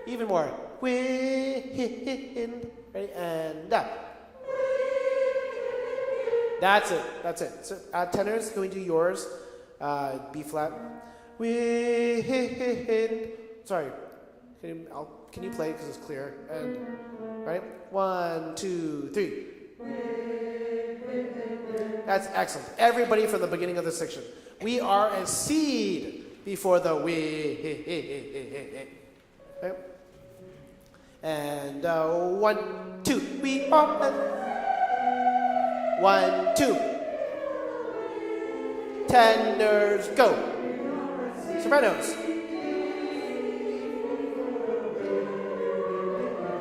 even more. Wind. Ready? And That's it. So tenors, can we do yours? B flat. Wind. Sorry. Can you play it because it's clear? And right? 1, 2, 3. That's excellent. Everybody from the beginning of this section. We are a seed before the we. Right? And 1, 2. We are. 1, 2. Tenors, go. Sopranos.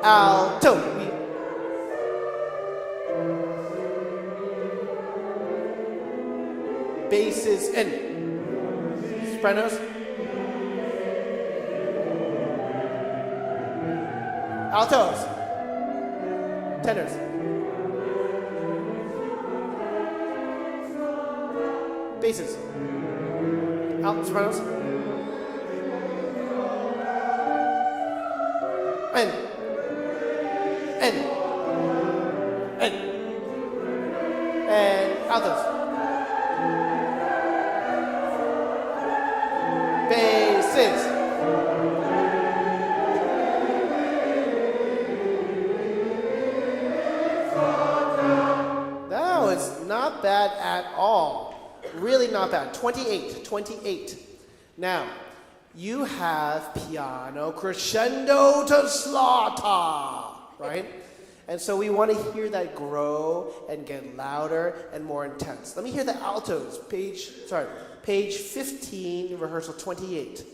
Alto. Basses in. Sopranos. Altos. Tenors. Basses. Sopranos. N. And altos. Basses. No, it's not bad at all. Really not bad. 28. Now, you have piano crescendo to slaughter, right? And so we want to hear that grow and get louder and more intense. Let me hear the altos. Page 15, rehearsal 28.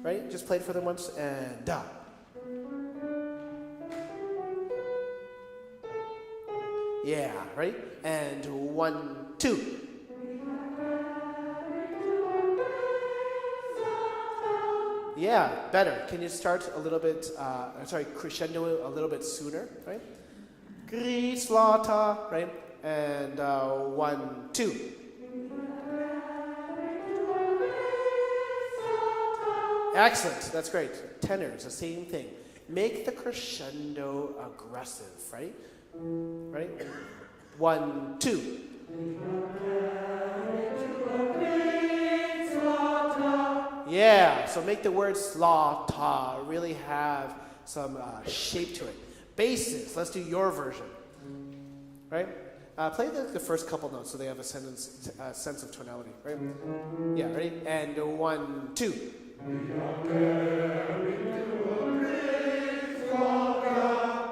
Right? Just play it for them once and da. Yeah, right? And 1, 2. Yeah, better. Can you start a little bit, crescendo a little bit sooner, right? Slaughter, right? And 1, 2. Excellent, that's great. Tenors, the same thing. Make the crescendo aggressive, right? Right? 1, 2. Yeah, so make the word slaughter really have some shape to it. Basses, let's do your version. Right? Play the first couple notes so they have a sense of tonality. Right? Yeah, ready? And 1, 2.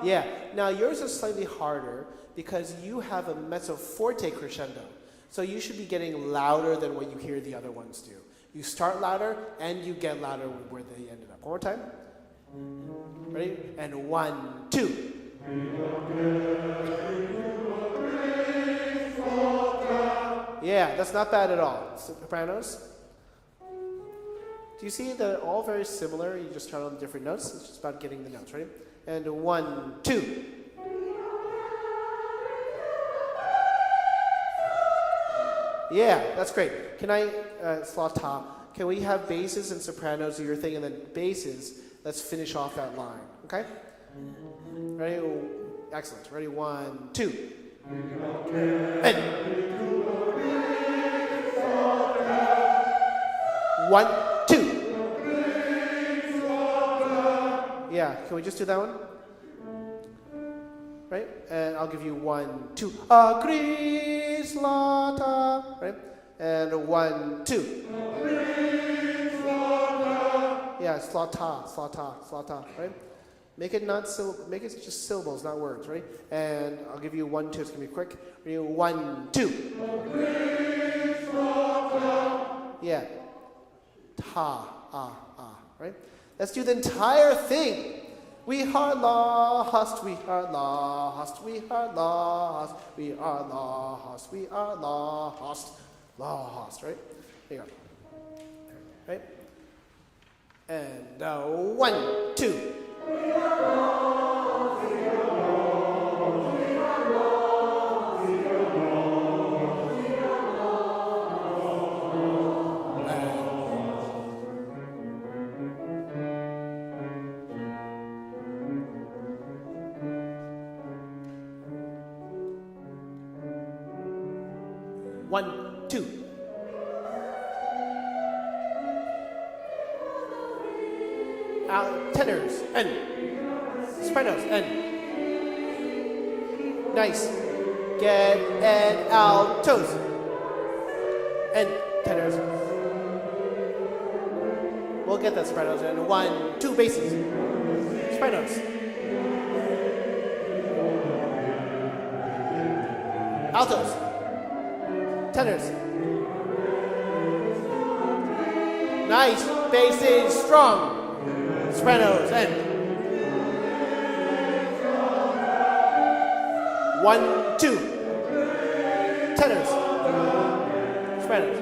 Yeah, now yours is slightly harder because you have a mezzo forte crescendo. So you should be getting louder than what you hear the other ones do. You start louder and you get louder where they ended up. One more time. Ready? And 1, 2. Yeah, that's not bad at all. Sopranos. Do you see they're all very similar? You just turn on different notes. It's just about getting the notes, right? And 1, 2. Yeah, that's great. Can I, slaughter, can we have basses and sopranos do your thing, and then basses, let's finish off that line, okay? Ready? Excellent. Ready? 1, 2. And 1, 2. Yeah, can we just do that one? Right? And I'll give you 1, 2. Slaughter. Right? And 1, 2. Yeah, slaughter. Right? Make it just syllables, not words. Right? And I'll give you 1, 2. It's gonna be quick. Ready? 1, 2. Yeah. Right? Let's do the entire thing. We are lost, we are lost, we are lost, we are lost, we are lost, right? There you go. Right? And 1, 2. One, 2. Tenors, and sopranos, and nice. Get and altos, and tenors. We'll get that sopranos. And 1, 2 basses. Sopranos. Altos. Tenors. Nice. Basses. Strong. Sopranos. And 1, 2. Tenors. Sopranos.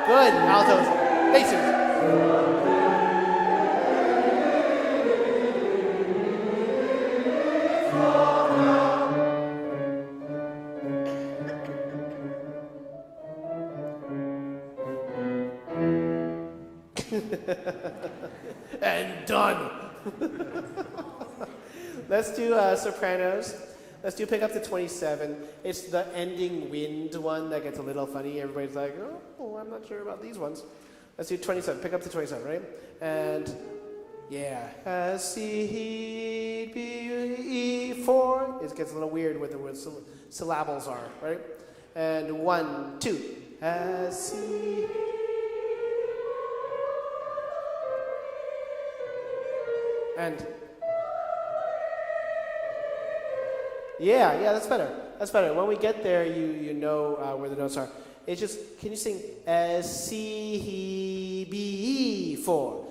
Good. Altos. Basses. And done. Let's do sopranos. Let's do pick up to 27. It's the ending wind one that gets a little funny. Everybody's like, oh, I'm not sure about these ones. Let's do 27. Pick up to 27, right? And yeah. C, B, E, 4. It gets a little weird with the syllables are, right? And 1, 2. C. And yeah, that's better. That's better. When we get there, you know where the notes are. It's just, can you sing S, C, B, E for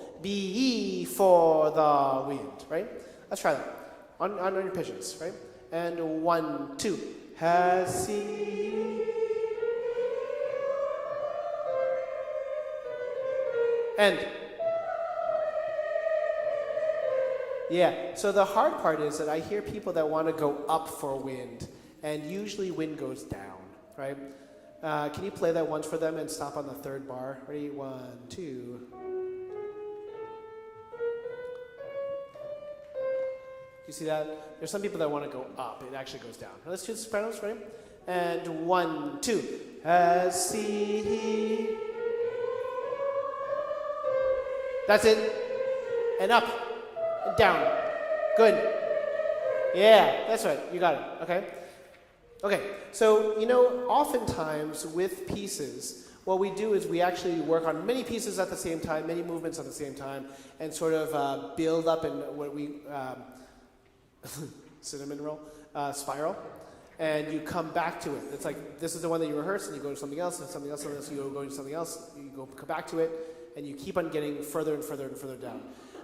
the wind, right? Let's try that on your pitches, right? And 1, 2. Has C. And yeah, so the hard part is that I hear people that want to go up for wind, and usually wind goes down, right? Can you play that once for them and stop on the third bar? Ready? 1, 2. You see that? There's some people that want to go up. It actually goes down. Now let's do the sopranos, ready? And 1, 2. C. That's it. And up. Down. Good. Yeah, that's right. You got it. Okay, so, oftentimes with pieces, what we do is we actually work on many pieces at the same time, many movements at the same time, and sort of build up in what we, cinnamon roll, spiral, and you come back to it. It's like, this is the one that you rehearse, and you go to something else, and something else, you go to something else, come back to it, and you keep on getting further and further and further down.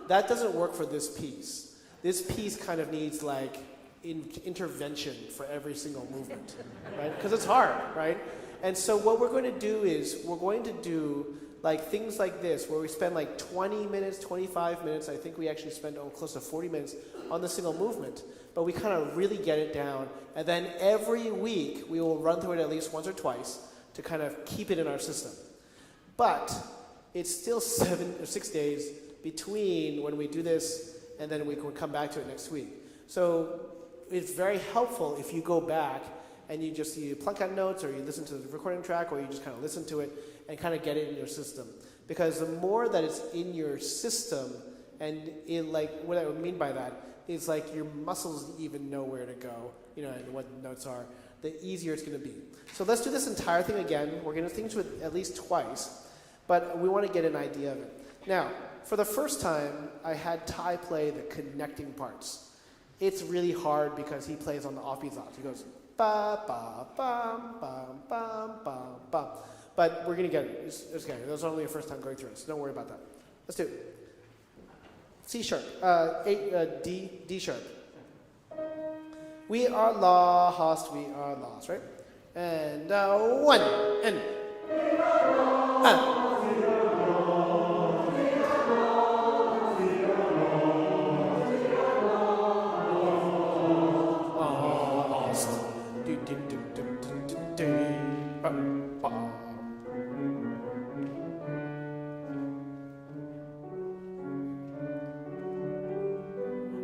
That doesn't work for this piece. This piece kind of needs like intervention for every single movement, right? Because it's hard, right? And so what we're going to do is we're going to do like things like this where we spend like 20 minutes, 25 minutes. I think we actually spend close to 40 minutes on the single movement, but we kind of really get it down. And then every week we will run through it at least once or twice to kind of keep it in our system. But it's still 7 or 6 days between when we do this and then we can come back to it next week. So it's very helpful if you go back and you plunk out notes or you listen to the recording track or you just kind of listen to it and kind of get it in your system. Because the more that it's in your system, and what I would mean by that is like your muscles even know where to go, and what the notes are, the easier it's going to be. So let's do this entire thing again. We're going to think to it at least twice, but we want to get an idea of it. Now, for the first time, I had Ty play the connecting parts. It's really hard because he plays on the offbeat off. He goes, ba, ba, bum, bum, bum, bum, bum. But we're going to get it. It's okay. That was only your first time going through it, so don't worry about that. Let's do it. C sharp. D sharp. We are lost, right? And 1, and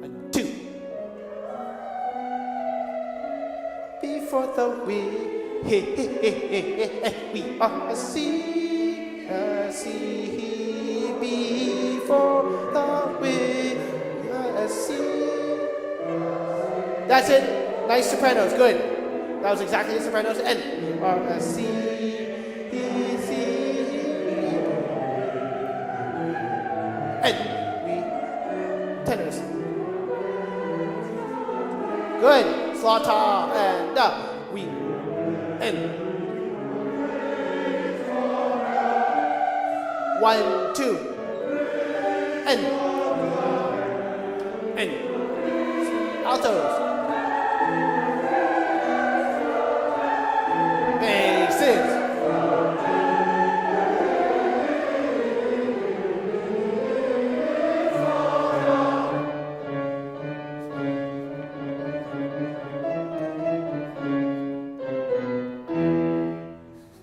and 2. Before the wind, we are C, before the wind, we are C. That's it. Nice sopranos, good. That was exactly the sopranos. And C, E, C, and we tenors. Good. Slaughter and we and 1, 2 and altos. Basses.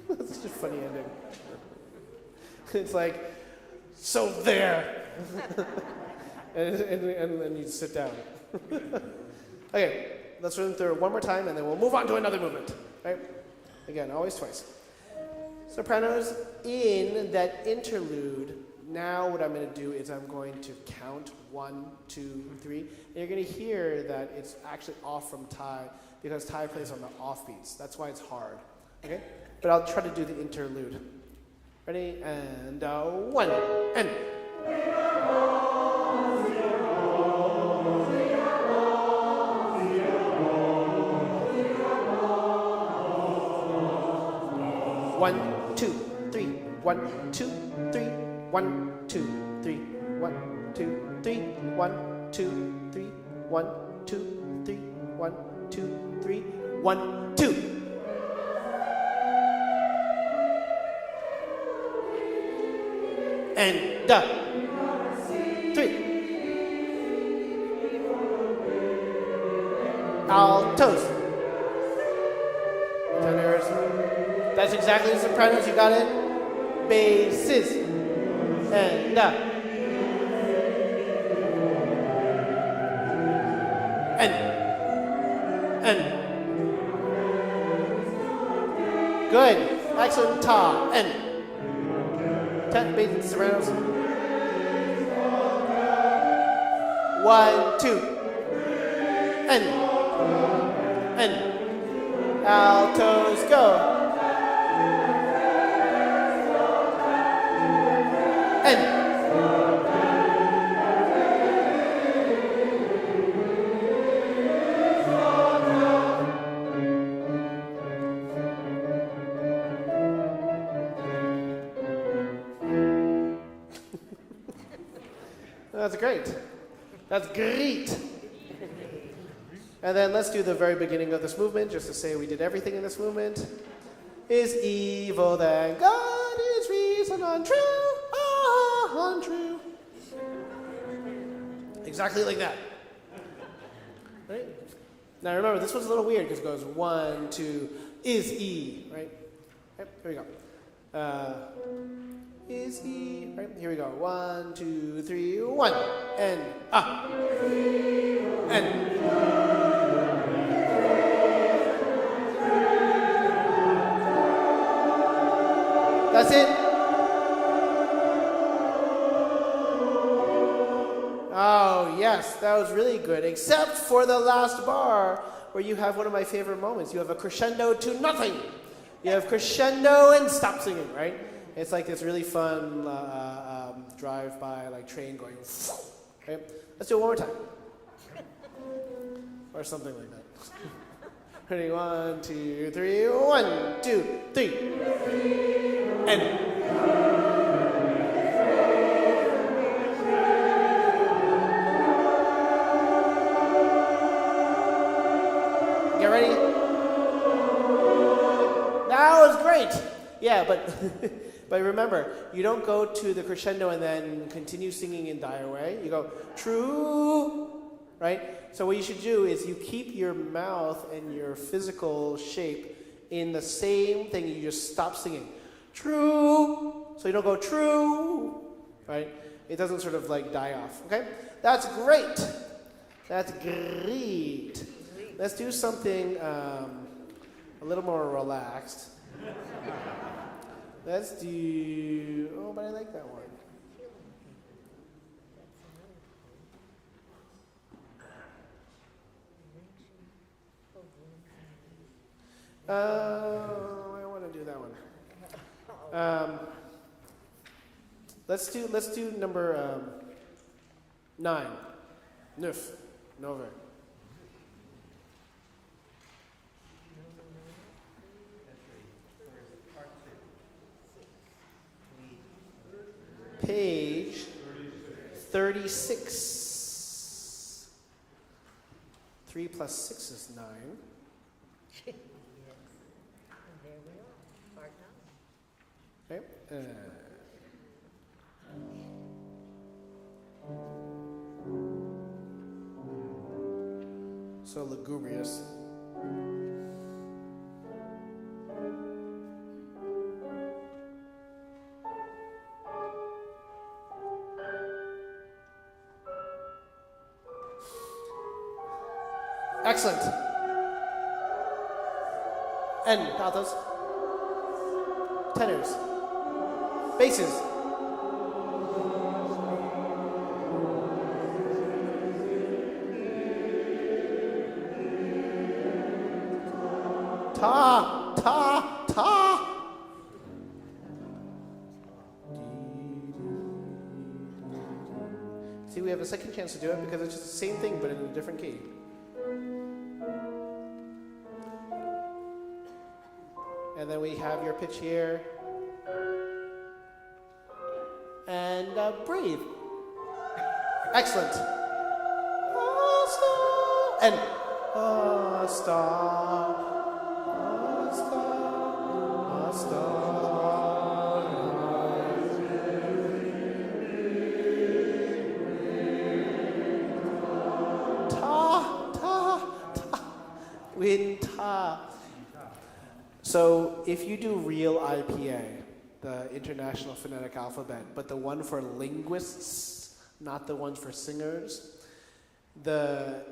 That's such a funny ending. It's like, so there. and then you sit down. Okay, let's run through it one more time and then we'll move on to another movement. Right? Again, always twice. Sopranos, in that interlude, now what I'm going to do is I'm going to count 1, 2, 3. And you're going to hear that it's actually off from Ty because Ty plays on the offbeats. That's why it's hard. Okay? But I'll try to do the interlude. Ready? And 1, and. One, two, three. 1, 2, 3. 1, 2, 3. 1, 2, 3. 1, 2, 3. 1, 2, 3. 1, 2, 3. 1, 2. And 3. Altos. Tenors. That's exactly the sopranos. You got it. Basses. And good. Excellent. Ta and 10 basses, sopranos. 1, 2. And altos go. And that's great. That's great. And then let's do the very beginning of this movement, just to say we did everything in this movement. Is evil then God is reason untrue, untrue. Exactly like that. Right? Now remember, this one's a little weird because it goes 1, 2, is E, right? Here we go. Is E, right? Here we go. 1, 2, 3, 1. And And that's it. Oh, yes, that was really good. Except for the last bar where you have one of my favorite moments. You have a crescendo to nothing. You have crescendo and stop singing, right? It's like this really fun drive-by like train going. Okay? Let's do it one more time. Or something like that. Ready? 1, 2, 3. 1, 2, 3. And. Get ready? That was great. Yeah, but remember, you don't go to the crescendo and then continue singing and die away. You go true, right? So what you should do is you keep your mouth and your physical shape in the same thing. You just stop singing. True. So you don't go true, right? It doesn't sort of like die off, okay? That's great. That's great. Let's do something a little more relaxed. Let's do, oh, but I like that one. I want to do that one. Let's do number 9. Neuf. Nover. Page 36. 3 plus 6 is 9. Yes. And there we are. Part 9. Okay. So lugubrious. Excellent. And altos, tenors, basses. Ta, ta, ta. See, we have a second chance to do it because it's just the same thing but in a different key. And then we have your pitch here. And breathe. Excellent. And star. Winta. So if you do real IPA, the International Phonetic Alphabet, but the one for linguists, not the one for singers, the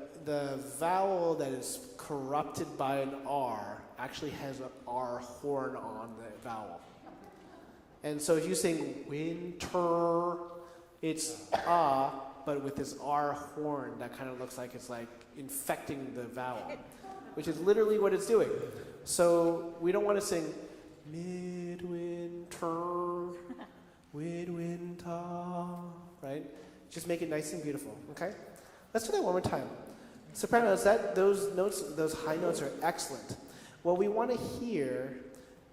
vowel that is corrupted by an R actually has an R horn on the vowel. And so if you sing winter, it's but with this R horn that kind of looks like it's like infecting the vowel, which is literally what it's doing. So we don't want to sing midwinter, midwinter, right? Just make it nice and beautiful, okay? Let's do that one more time. Sopranos, those high notes are excellent. What we want to hear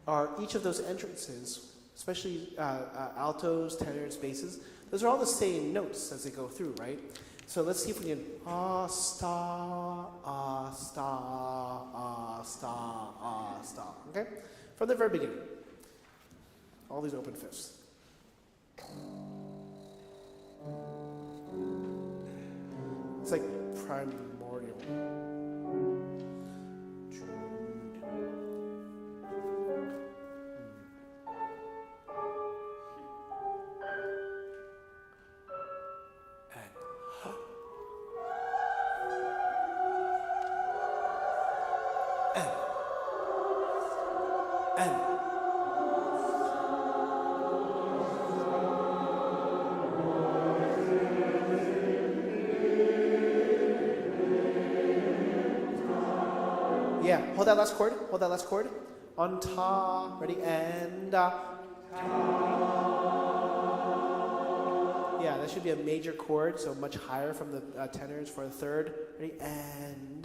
are each of those entrances, especially altos, tenors, basses. Those are all the same notes as they go through, right? So let's see if we can star, star, star, star. Okay? From the very beginning. All these open fifths. It's like primordial. Yeah, hold that last chord. Hold that last chord. On ta, ready, and yeah, that should be a major chord, so much higher from the tenors for the third. Ready, and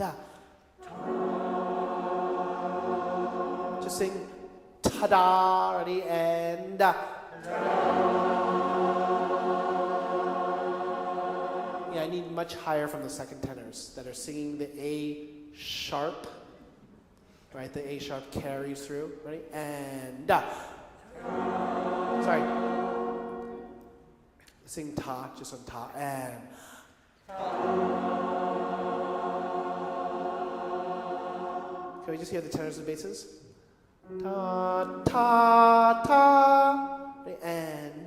just sing ta-da, ready, and yeah, I need much higher from the second tenors that are singing the A sharp. Right, the A sharp carries through. Ready? And sorry. Sing ta, just on ta, and can we just hear the tenors and basses? Ta, ta, ta, ready? And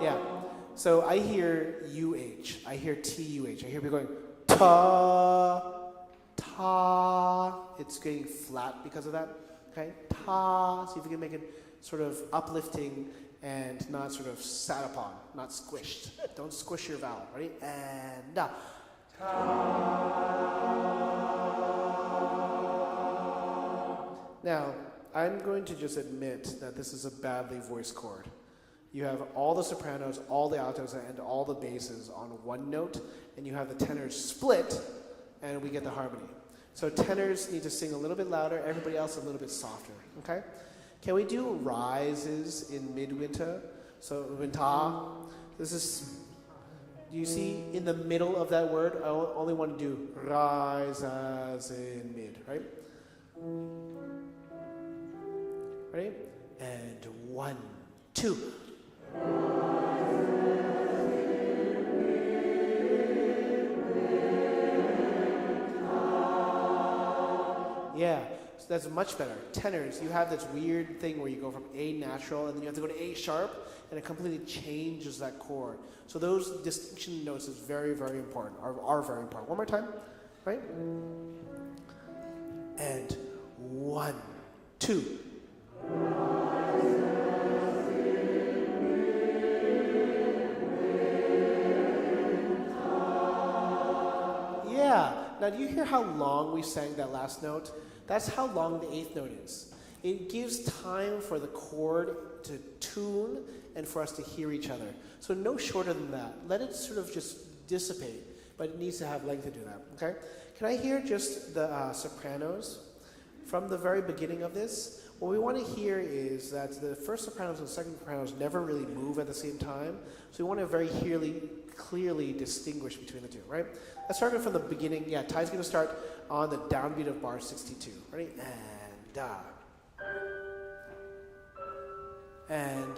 yeah. So I hear UH, I hear TUH, I hear people going ta, ta. It's getting flat because of that. Okay, ta. See if you can make it sort of uplifting and not sort of sat upon, not squished. Don't squish your vowel. Ready? And Now, I'm going to just admit that this is a badly voiced chord. You have all the sopranos, all the altos, and all the basses on one note, and you have the tenors split, and we get the harmony. So tenors need to sing a little bit louder, everybody else a little bit softer, okay? Can we do rises in midwinter? So winter, this is, do you see in the middle of that word, I only want to do rises in mid, right? Ready? And 1, 2. Yeah, so that's much better. Tenors, you have this weird thing where you go from A natural and then you have to go to A sharp and it completely changes that chord. So those distinction notes is very, very important, are very important. One more time, right? And 1, 2. Yeah. Now, do you hear how long we sang that last note? That's how long the 8th note is. It gives time for the chord to tune and for us to hear each other. So no shorter than that. Let it sort of just dissipate, but it needs to have length to do that, okay? Can I hear just the sopranos from the very beginning of this? What we want to hear is that the first sopranos and second sopranos never really move at the same time. So we want to very clearly distinguish between the two, right? Let's start from the beginning. Yeah, Ty's going to start on the downbeat of bar 62. Ready? And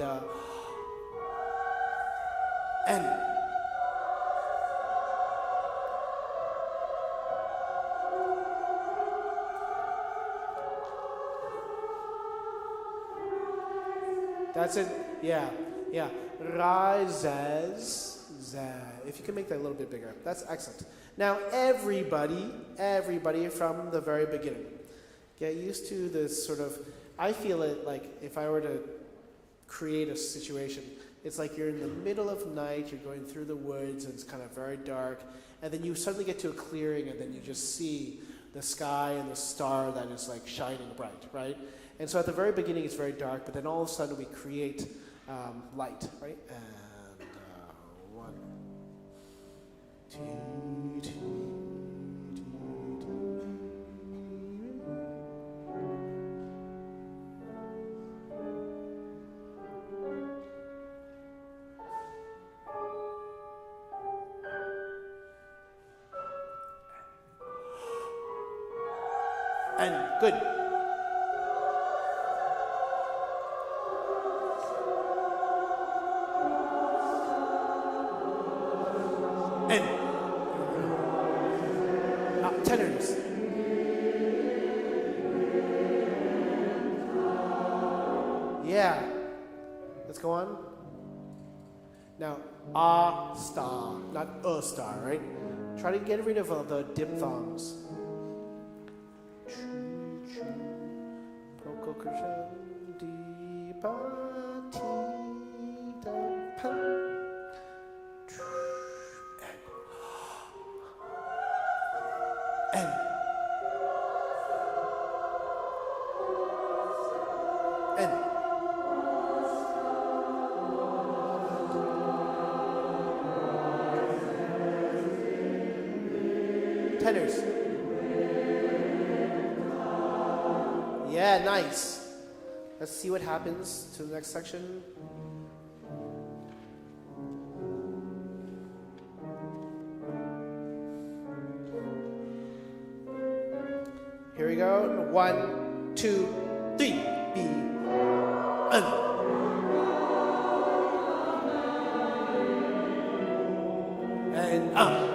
that's it. Yeah. Rises. If you can make that a little bit bigger, that's excellent. Now, everybody from the very beginning, get used to this sort of. I feel it like if I were to create a situation, it's like you're in the middle of night, you're going through the woods, and it's kind of very dark, and then you suddenly get to a clearing, and then you just see the sky and the star that is like shining bright, right? And so at the very beginning, it's very dark, but then all of a sudden we create light, right? And 1, 2, 2. And good. And tenors. Yeah. Let's go on. Now, a star, not a star, right? Try to get rid of the diphthongs. Tenors. Yeah, nice. Let's see what happens to the next section. Here we go. 1, 2, 3. B. And up.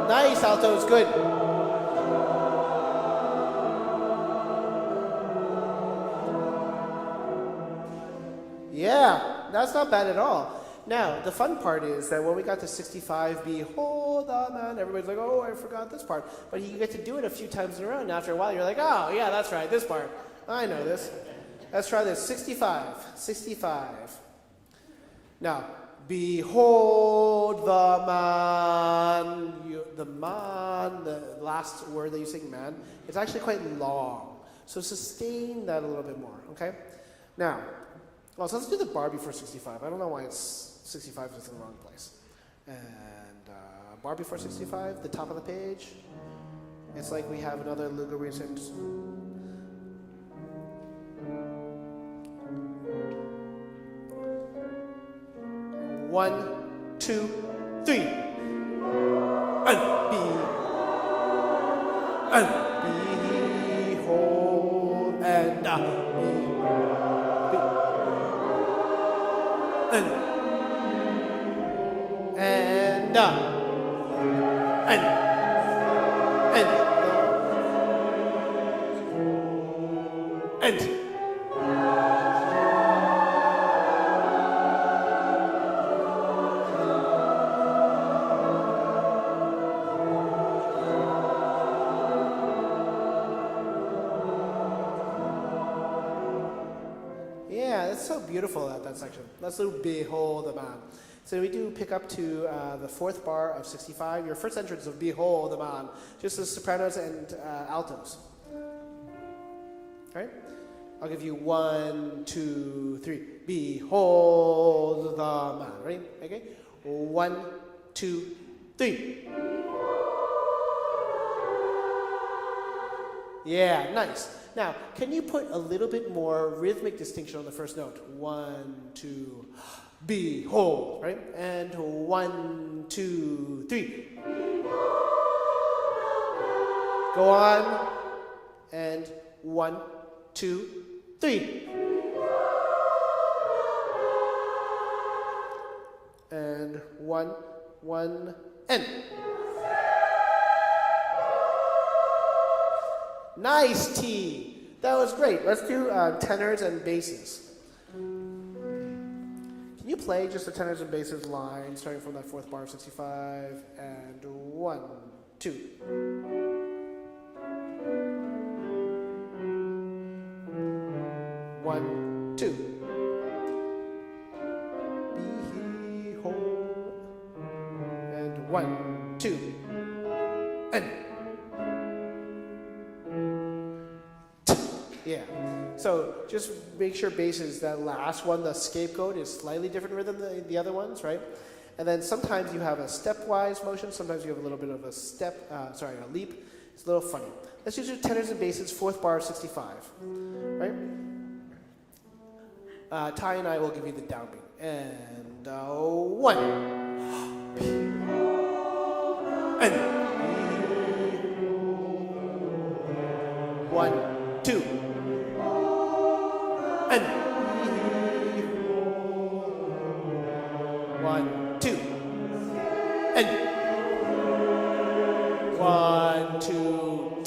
Nice, altos, good. That's not bad at all. Now, the fun part is that when we got to 65, behold the man, everybody's like, oh, I forgot this part. But you get to do it a few times in a row, and after a while, you're like, oh, yeah, that's right, this part. I know this. Let's try this. 65. 65. Now, behold the man. The man, the last word that you sing, man, it's actually quite long. So sustain that a little bit more, okay? Now, well, so let's do the bar before 65. I don't know why it's 65 is in the wrong place. And bar before 65, the top of the page. It's like we have another Lugar recent. 1, 2, 3. And behold, and yeah, that's so beautiful, that section. Let's do behold the man. So we do pick up to the fourth bar of 65. Your first entrance of behold the man. Just the sopranos and altos. Right? I'll give you 1, 2, 3. Behold the man. Ready? Okay? 1, 2, 3. Yeah, nice. Now, can you put a little bit more rhythmic distinction on the first note? 1, 2, behold, right? And 1, 2, 3. Go on. And 1, 2, 3. And 1, and. Nice, T. That was great. Let's do tenors and basses. Can you play just the tenors and basses line, starting from that fourth bar of 65, and 1, 2. 1, 2. Behold, and 1, 2, and. Yeah. So just make sure basses, that last one, the scapegoat, is slightly different rhythm than the other ones, right? And then sometimes you have a stepwise motion. Sometimes you have a little bit of a a leap. It's a little funny. Let's just do tenors and basses, fourth bar of 65, right? Ty and I will give you the downbeat. And 1. And 1, 2. And 1, 2. And 1, 2.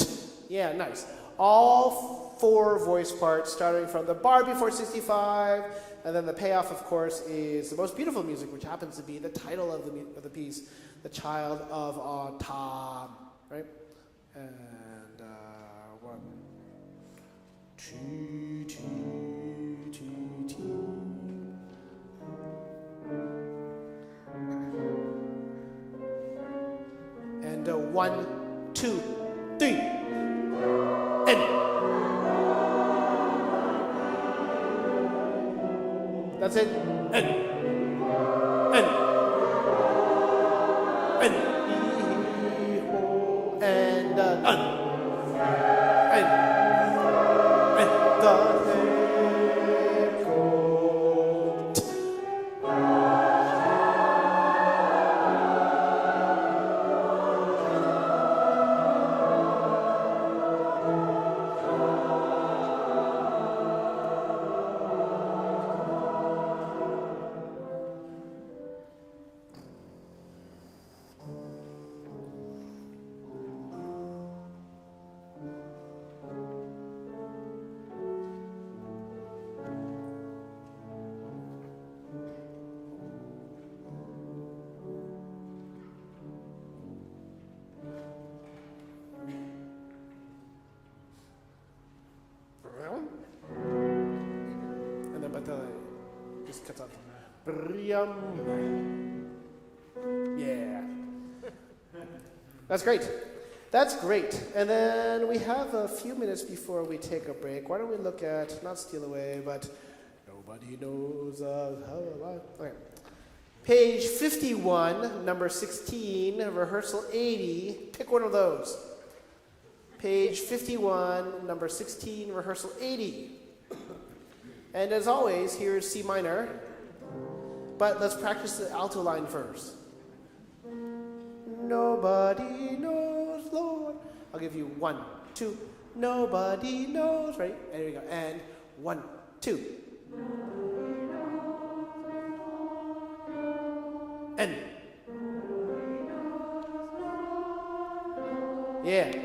Yeah, nice. All 4 voice parts, starting from the bar before 65, and then the payoff, of course, is the most beautiful music, which happens to be the title of the piece, "The Child of Autumn," right? And 1, 2, 2. And 1, 2, 3. And. That's it. And. And. And. And. And the stuff. Yeah. That's great. That's great. And then we have a few minutes before we take a break. Why don't we look at, not Steal Away, but Nobody Knows How. Okay. Page 51, number 16, rehearsal 80. Pick one of those. Page 51, number 16, rehearsal 80. And as always, here's C minor. But let's practice the alto line first. Nobody knows, Lord. I'll give you 1, 2. Nobody knows. Right? And here we go. And 1, 2. And. Yeah.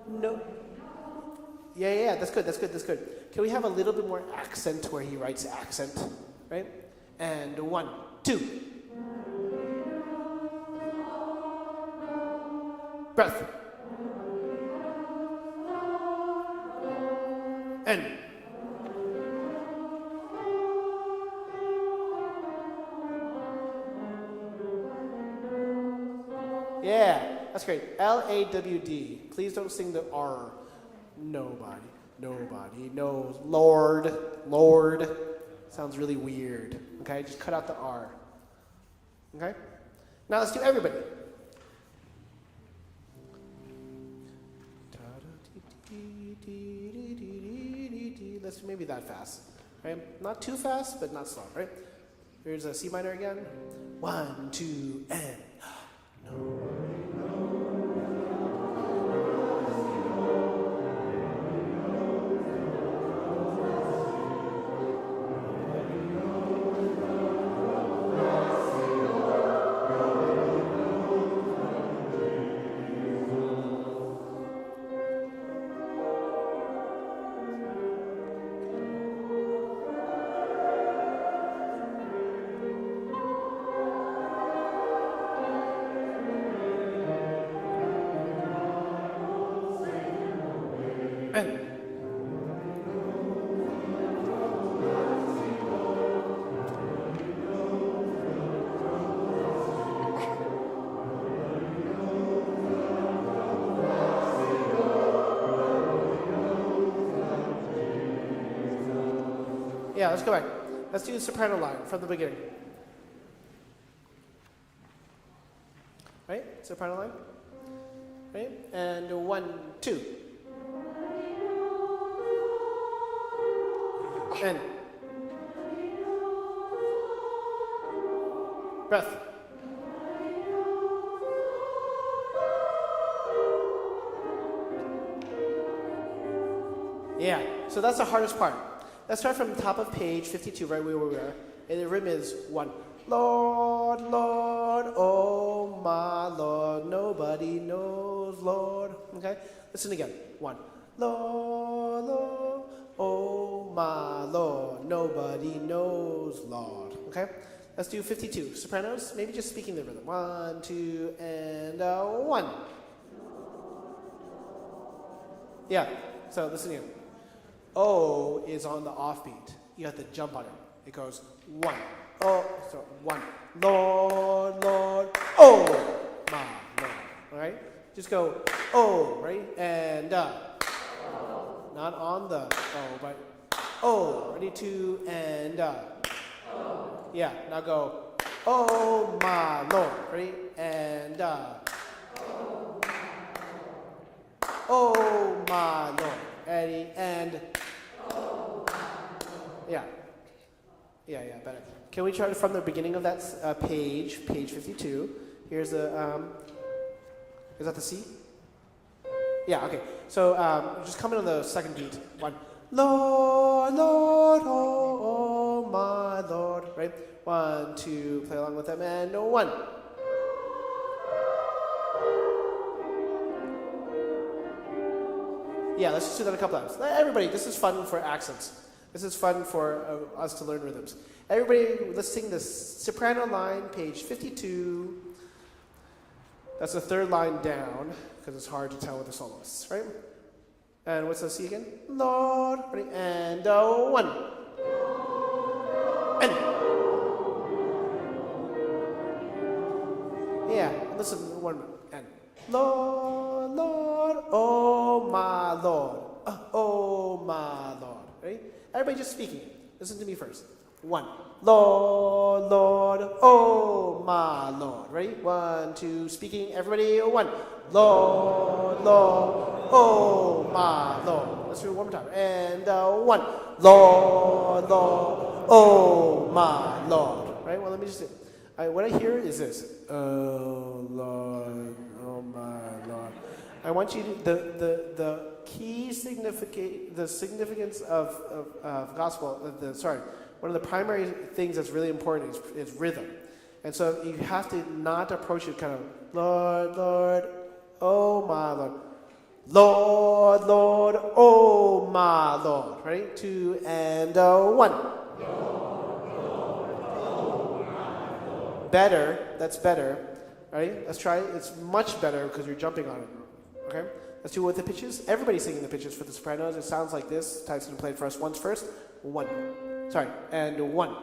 No. Yeah, that's good. Can we have a little bit more accent where he writes accent? Right? And 1, 2. Breath. And. Yeah, that's great. L-A-W-D. Please don't sing the R. Nobody knows. Lord. Sounds really weird. Okay, just cut out the R. Okay? Now let's do everybody. Let's do maybe that fast. Right? Not too fast, but not slow, right? Here's a C minor again. 1, 2, and no. Yeah, let's go back. Let's do the soprano line from the beginning. Right? Soprano line. Right? And 1, 2. And. Breath. Yeah, so that's the hardest part. Let's start from the top of page 52, right where we are. And the rhythm is 1. Lord, Lord, oh my Lord, nobody knows, Lord. Okay? Listen again. 1. Lord, Lord, oh my Lord, nobody knows, Lord. Okay? Let's do 52. Sopranos, maybe just speaking the rhythm. 1, 2, and 1. Yeah, so listen again. O is on the offbeat. You have to jump on it. It goes 1. Oh, so 1. Lord, Lord, oh, my Lord. All right? Just go, oh, right? And not on the oh, but oh. Ready, 2, and yeah, now go, oh, my Lord. Ready? And oh, my Lord. Ready? And yeah, better. Can we try from the beginning of that page 52? Here's the, is that the C? Yeah, okay. So just come in on the second beat. 1. Lord, Lord, oh, my Lord. Right? 1, 2, play along with them, and 1. Yeah, let's just do that a couple times. Everybody, this is fun for accents. This is fun for us to learn rhythms. Everybody, let's sing the soprano line, page 52. That's the third line down, because it's hard to tell with the soloists, right? And what's the C again? Lord, ready? And 1. And Yeah, listen, one, and Lord, Lord, oh my Lord, oh my Lord. Ready? Everybody just speaking. Listen to me first. One, Lord, Lord, oh my Lord. Ready? 1, 2, speaking. Everybody, one, Lord, Lord, oh my Lord. Let's do it one more time. And one, Lord, Lord, oh my Lord. Right? Well, let me just say. What I hear is this. Oh Lord, oh my Lord. I want you to the key significance of gospel. One of the primary things that's really important is rhythm, and so you have to not approach it kind of Lord, Lord, oh my Lord, Lord, Lord, oh my Lord. Ready? 2 and 1. Better, that's better, right? Let's try it. It's much better because you're jumping on it, okay? Let's do it with the pitches. Everybody's singing the pitches for the sopranos. It sounds like this. Ty's going to play it for us once first. 1. Sorry, and 1.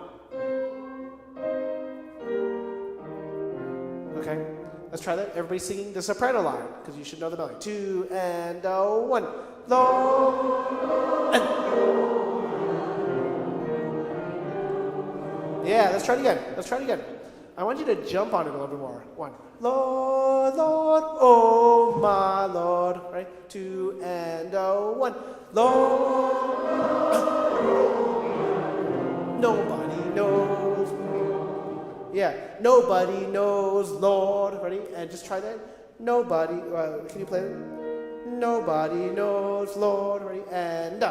Okay, let's try that. Everybody's singing the soprano line because you should know the melody. 2 and 1. Lord, and yeah, let's try it again. Let's try it again. I want you to jump on it a little bit more. 1. Lord, Lord, oh my Lord. Right? 2 and 1. Lord. Nobody knows. Yeah. Nobody knows Lord. Ready? And just try that. Nobody. Can you play it? Nobody knows Lord. Ready? And.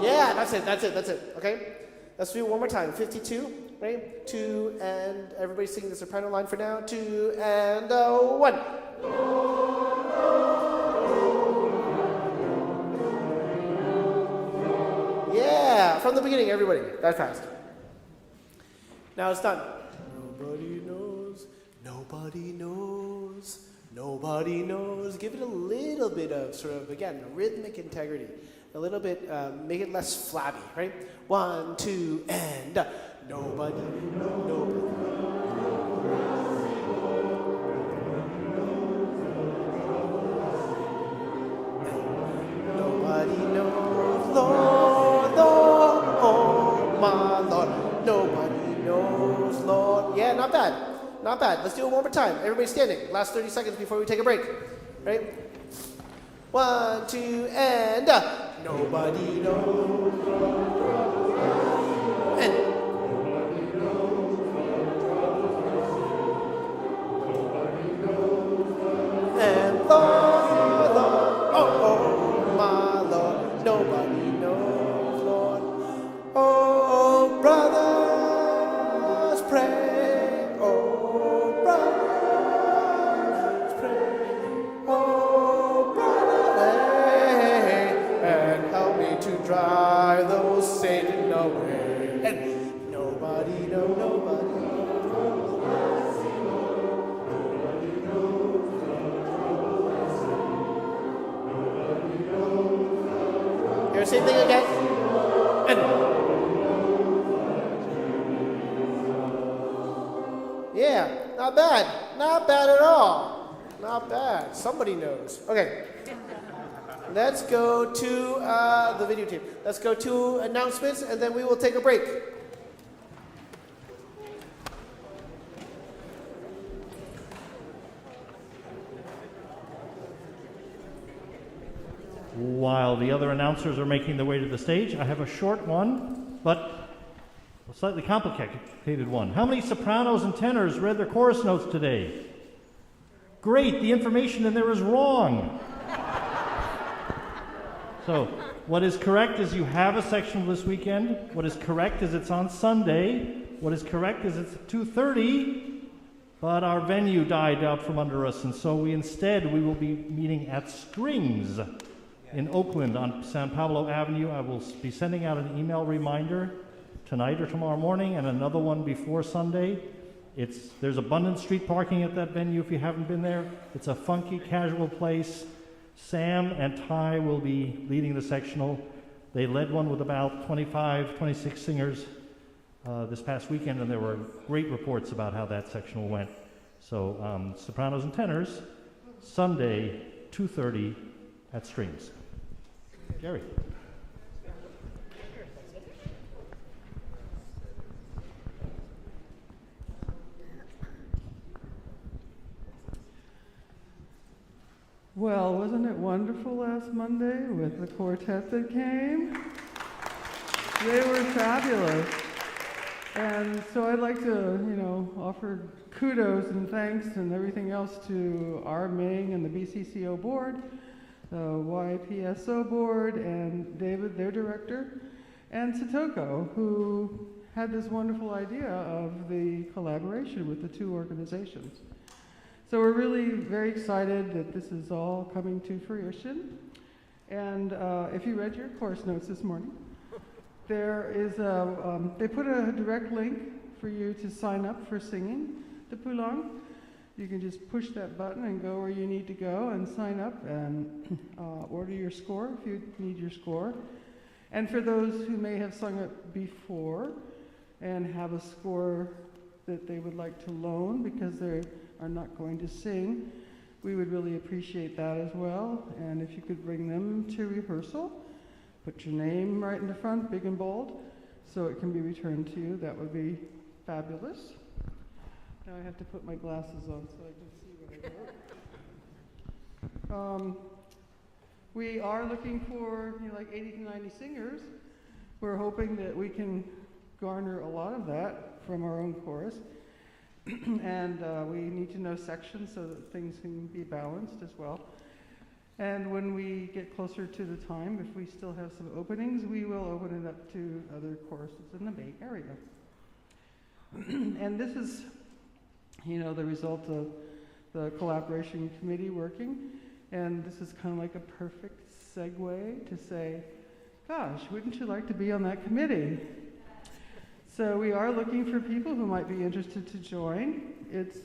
Yeah, that's it. That's it. That's it. Okay? Let's do it one more time. 52, right? 2 and everybody singing the soprano line for now. 2 and 1. Yeah, from the beginning, everybody. That fast. Now it's done. Nobody knows. Nobody knows. Nobody knows. Give it a little bit of sort of, again, rhythmic integrity. A little bit, make it less flabby, right? 1, 2, and nobody, nobody. Nobody knows, Lord, Lord, oh my Lord. Nobody knows, Lord. Yeah, not bad, not bad. Let's do it one more time. Everybody standing. Last 30 seconds before we take a break, right? 1, 2, and nobody knows. And Lord, Lord, oh my Lord, nobody knows, Lord. Oh, brothers, pray. Oh, brothers, pray. Oh, and help me to drive those Satan away. And nobody knows, nobody knows. Hear the same thing again. And yeah, not bad. Not bad at all. Not bad. Somebody knows. Okay. Let's go to the video tape. Let's go to announcements, and then we will take a break. While the other announcers are making their way to the stage, I have a short one, but a slightly complicated one. How many sopranos and tenors read their chorus notes today? Great, the information in there is wrong. So, what is correct is you have a section this weekend. What is correct is it's on Sunday. What is correct is it's 2:30, but our venue died out from under us, and so we will be meeting at Strings in Oakland on San Pablo Avenue. I will be sending out an email reminder tonight or tomorrow morning, and another one before Sunday. There's abundant street parking at that venue if you haven't been there. It's a funky, casual place. Sam and Ty will be leading the sectional. They led one with about 25, 26 singers this past weekend, and there were great reports about how that sectional went. So sopranos and tenors, Sunday, 2:30 at Streams. Gary. Well, wasn't it wonderful last Monday with the quartet that came? They were fabulous. And so I'd like to, offer kudos and thanks and everything else to our Ming and the BCCO board, the YPSO board, and David, their director, and Satoko, who had this wonderful idea of the collaboration with the two organizations. So we're really very excited that this is all coming to fruition. And if you read your course notes this morning, there is they put a direct link for you to sign up for singing the Pulang. You can just push that button and go where you need to go and sign up and order your score if you need your score. And for those who may have sung it before and have a score that they would like to loan because they are not going to sing, we would really appreciate that as well. And if you could bring them to rehearsal, put your name right in the front, big and bold, so it can be returned to you, that would be fabulous. Now I have to put my glasses on so I can see what I wrote. We are looking for 80 to 90 singers. We're hoping that we can garner a lot of that from our own chorus. And we need to know sections so that things can be balanced as well. And when we get closer to the time, if we still have some openings, we will open it up to other choruses in the Bay Area. And this is, the result of the collaboration committee working. And this is kind of like a perfect segue to say, gosh, wouldn't you like to be on that committee? So we are looking for people who might be interested to join. It's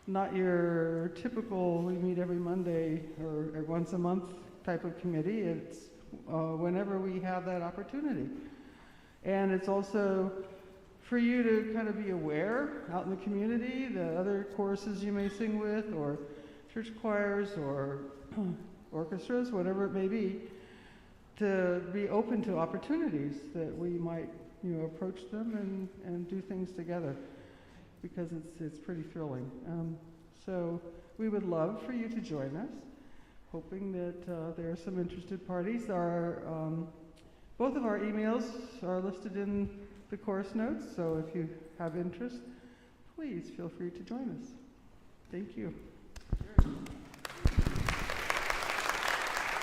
not your typical, we meet every Monday or once a month type of committee. It's whenever we have that opportunity. And it's also for you to kind of be aware out in the community, the other choruses you may sing with, or church choirs, or orchestras, whatever it may be, to be open to opportunities that we might approach them and do things together, because it's pretty thrilling. So we would love for you to join us, hoping that there are some interested parties. Both of our emails are listed in the course notes, so if you have interest, please feel free to join us. Thank you.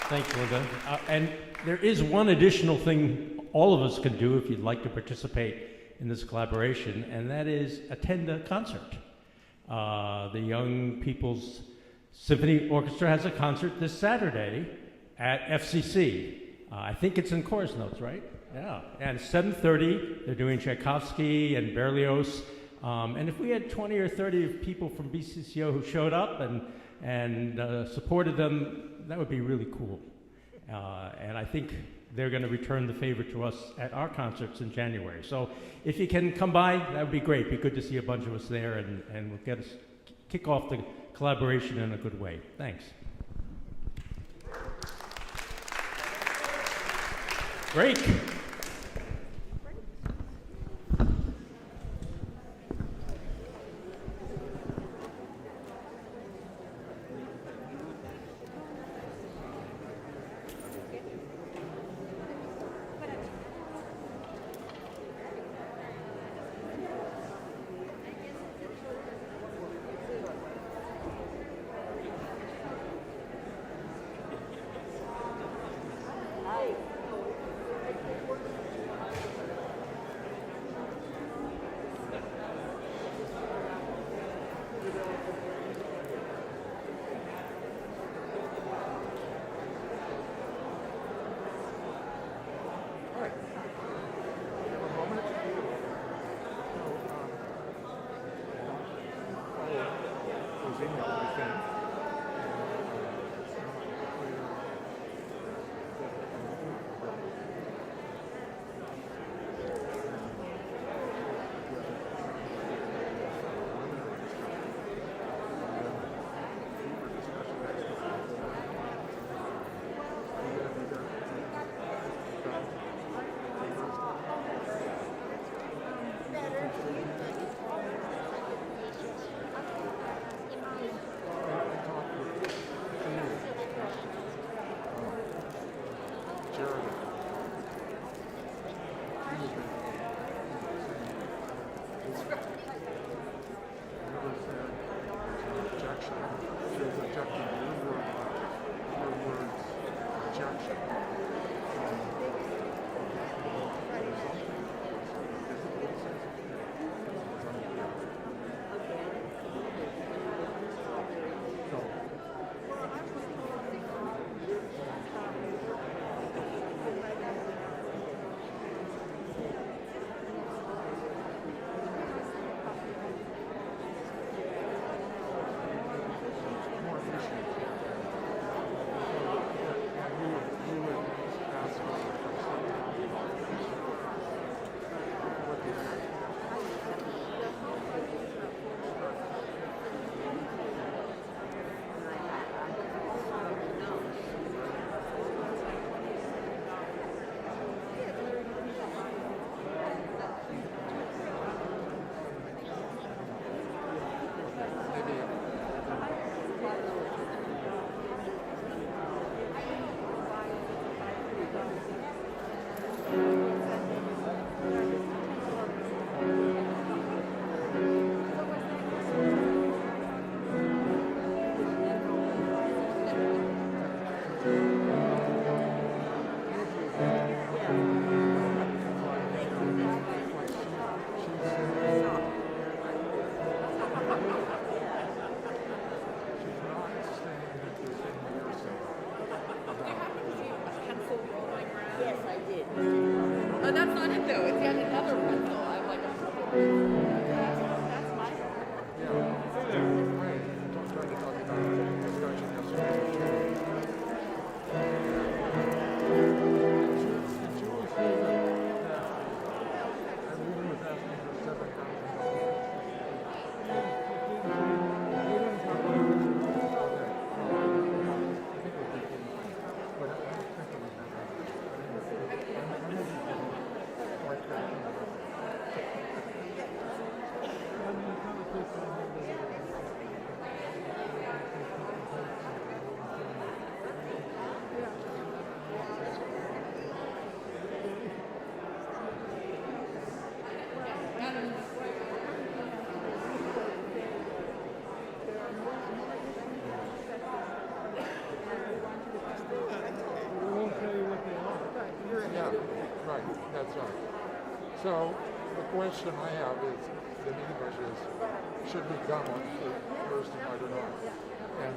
Thanks, Linda. And there is one additional thing all of us can do if you'd like to participate in this collaboration, and that is attend a concert. The Young People's Symphony Orchestra has a concert this Saturday at FCC. I think it's in chorus notes, right? Yeah. And 7:30, they're doing Tchaikovsky and Berlioz. And if we had 20 or 30 people from BCCO who showed up and supported them, that would be really cool. And I think they're going to return the favor to us at our concerts in January. So if you can come by, that would be great. It'd be good to see a bunch of us there, and we'll get us kick off the collaboration in a good way. Thanks. Break. Oh, that's not it though. It's yet another pretzel. I'm like, that's my Yeah, right, that's right. So the question I have is, in English is, should we come on Thursday night or not? And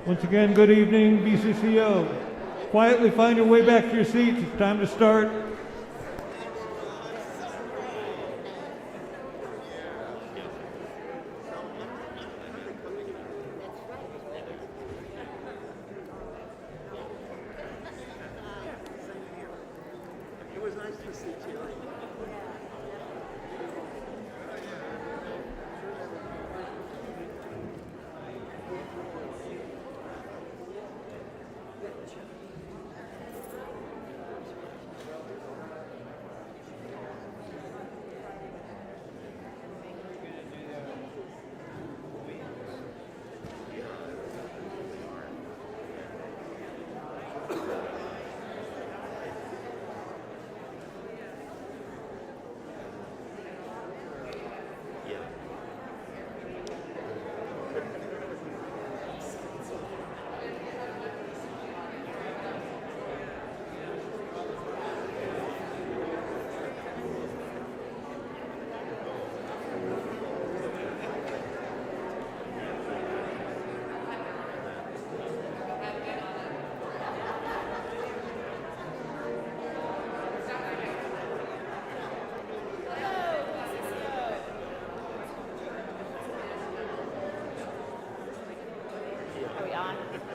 Once again, good evening, BCCO. Quietly find your way back to your seats. It's time to start. It was nice to see you.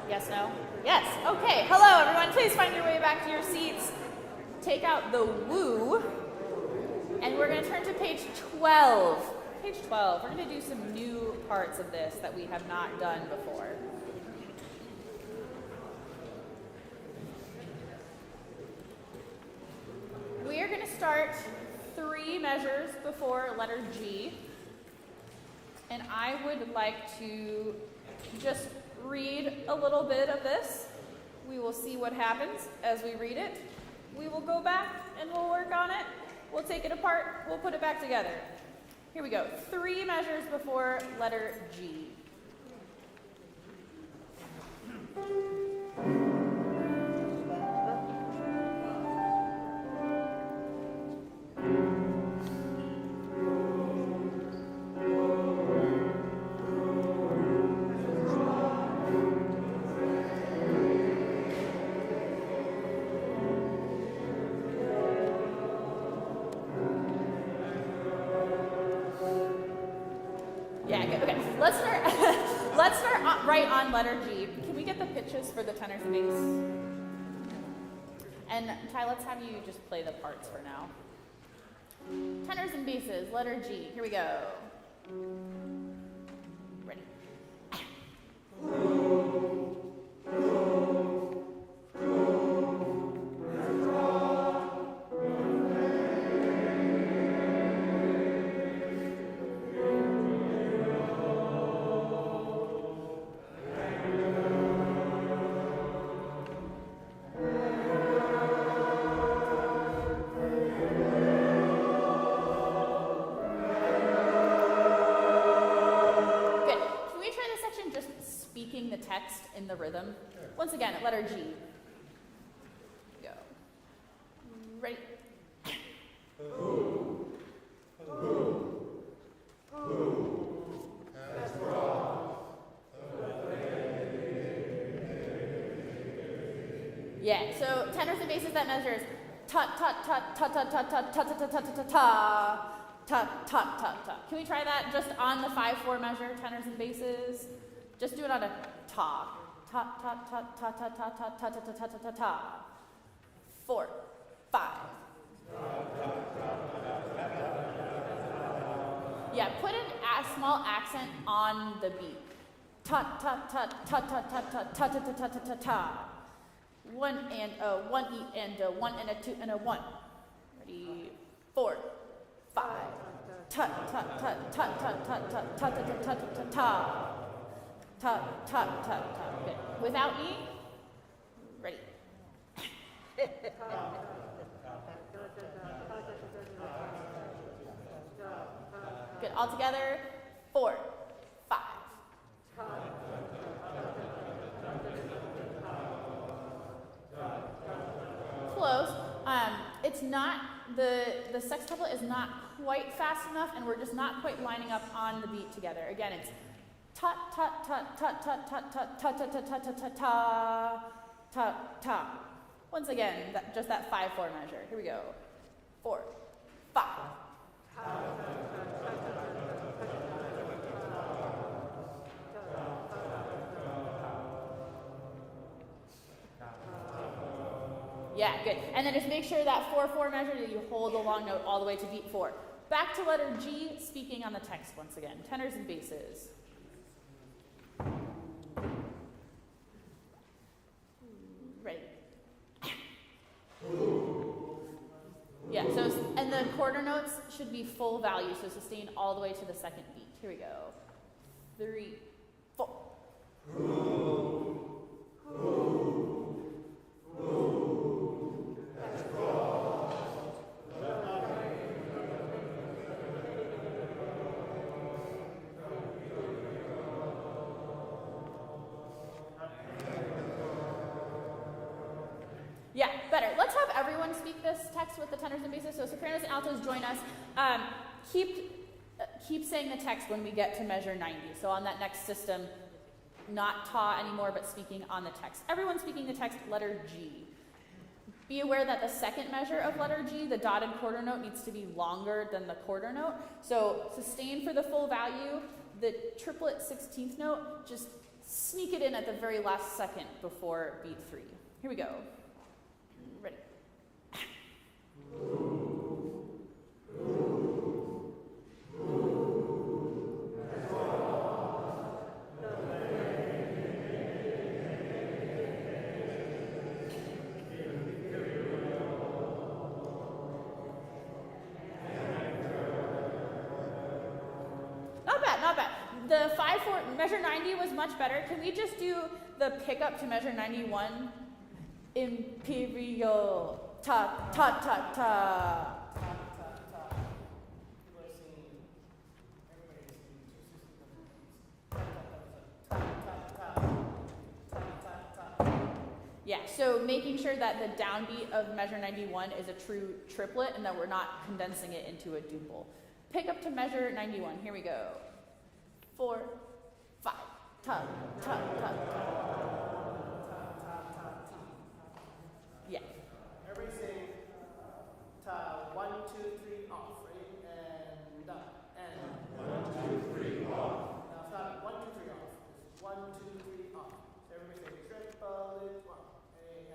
Yes, no? Yes. Okay. Hello, everyone. Please find your way back to your seats. Take out the woo. And we're going to turn to page 12. Page 12. We're going to do some new parts of this that we have not done before. We are going to start 3 measures before letter G. And I would like to just read a little bit of this. We will see what happens as we read it. We will go back and we'll work on it. We'll take it apart. We'll put it back together. Here we go. 3 measures before letter G. Yeah, good. Okay, let's start right on letter G. Can we get the pitches for the tenors and bass? And Ty, let's have you just play the parts for now. Tenors and basses, letter G. Here we go. Ready. The text in the rhythm. Once again, at letter G. Go. Ready? Yeah, so tenors and basses, that measures ta ta ta ta ta ta ta ta ta ta ta ta ta ta ta ta ta. Can we try that just on the 5/4 measure, tenors and basses? Just do it on a ta. Ta ta ta ta ta ta ta ta ta ta ta ta ta ta. 4, 5. Yeah, put a small accent on the beat. Ta ta ta ta ta ta ta ta ta ta ta ta ta ta. 1 and a 1 E and a 1 and a 2 and a 1. Ready? 4, 5. Ta ta ta ta ta ta ta ta ta ta ta ta ta. Ta, ta, ta, ta. Good. Without E? Ready. Good. All together. 4, 5. Close. It's not, the sextuplet is not quite fast enough, and we're just not quite lining up on the beat together. Again, it's Ta ta ta ta ta ta ta ta ta ta ta ta ta ta ta ta. Once again, just that 5/4 measure. Here we go. 4, 5. Yeah, good. And then just make sure that 4/4 measure that you hold the long note all the way to beat 4. Back to letter G, speaking on the text once again. Tenors and basses. Ready? Yeah, so, and the quarter notes should be full value, so sustain all the way to the second beat. Here we go. 3, 4. Yeah, better. Let's have everyone speak this text with the tenors and basses. So sopranos and altos join us. Keep saying the text when we get to measure 90. So on that next system, not ta anymore, but speaking on the text. Everyone speaking the text, letter G. Be aware that the second measure of letter G, the dotted quarter note, needs to be longer than the quarter note. So sustain for the full value. The triplet 16th note, just sneak it in at the very last second before beat 3. Here we go. Ready. Not bad. The 5/4 measure 90 was much better. Can we just do the pickup to measure 91? Imperial ta ta ta ta. Yeah, so making sure that the downbeat of measure 91 is a true triplet and that we're not condensing it into a duple. Pick up to measure 91. Here we go. 4, 5. Ta ta ta ta. Yeah. Everybody sing ta 1, 2, 3 off, right? And up and 1, 2, 3 off. Now stop 1, 2, 3 off. It's 1, 2, 3 off. So everybody say triple it off. And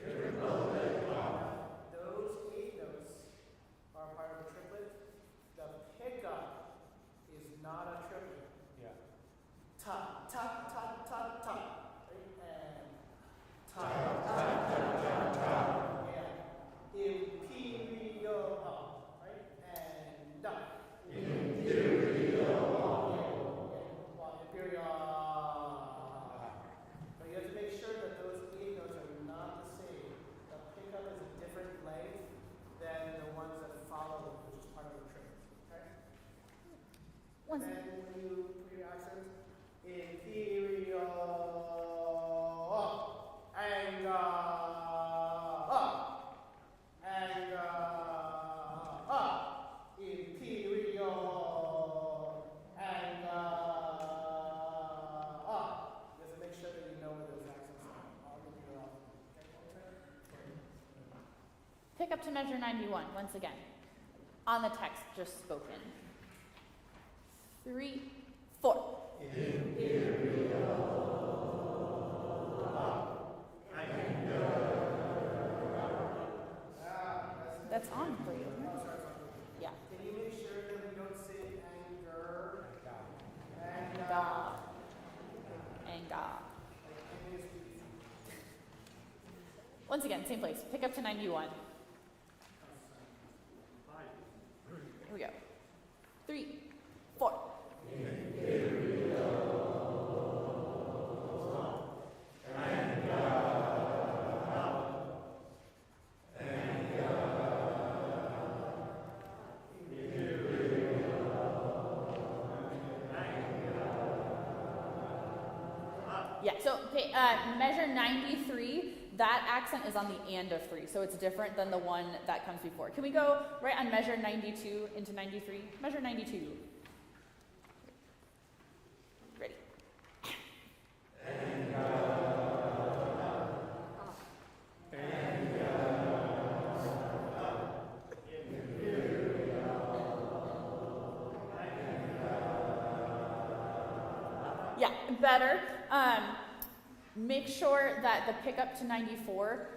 triple it off. Those 8 notes are part of the triplet. The pickup is not a triplet. Yeah. Ta ta ta ta ta. Right? And ta ta ta ta ta. Yeah. Imperial up. Right? And down. Imperial up. Yeah. Imperial. But you have to make sure that those 8 notes are not the same. The pickup is a different length than the ones that follow, which is part of the triplet. Okay? And then when you put your accents, imperial up, and up, and up, imperial, and up. You have to make sure that you know where those accents are. I'll give you off. Pick up to measure 91 once again. On the text just spoken. 3, 4. That's on for you. Yeah. Can you make sure that we don't say anger? Anger. Once again, same place. Pick up to 91. Here we go. 3, 4. Yeah, so measure 93, that accent is on the and of 3, so it's different than the one that comes before. Can we go right on measure 92 into 93? Measure 92. Yeah, better. Make sure that the pickup to 94,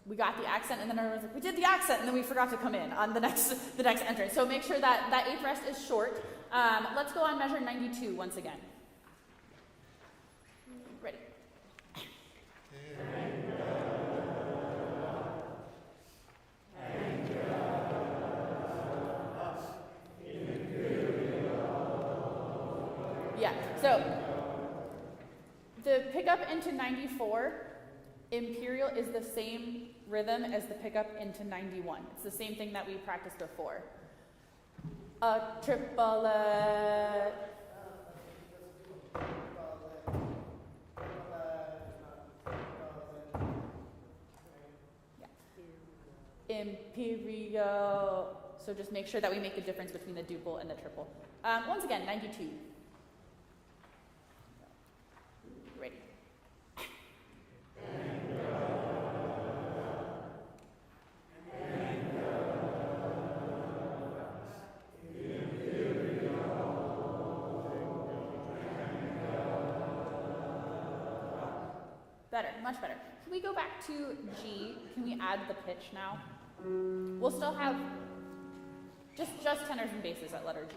we got the accent, and then everyone's like, we did the accent, and then we forgot to come in on the next entrance. So make sure that that eighth rest is short. Let's go on measure 92 once again. Ready. Yeah, so the pickup into 94, imperial is the same rhythm as the pickup into 91. It's the same thing that we practiced before. A triplet. Yeah. Imperial. So just make sure that we make the difference between the duple and the triple. Once again, 92. Ready. Better, much better. Can we go back to G? Can we add the pitch now? We'll still have just tenors and basses at letter G.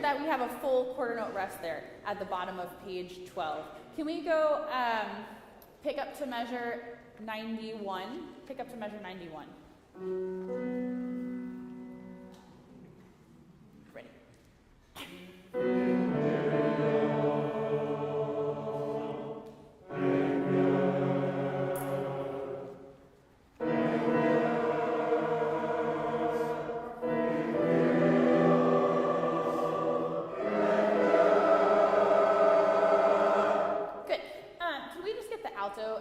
That we have a full quarter note rest there at the bottom of page 12. Can we go pick up to measure 91? Pick up to measure 91. Ready.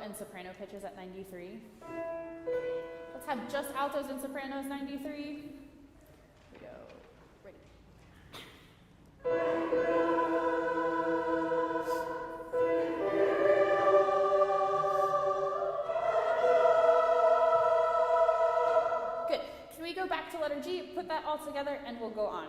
And soprano pitches at 93. Let's have just altos and sopranos 93. Here we go. Ready. Good. Can we go back to letter G, put that all together, and we'll go on.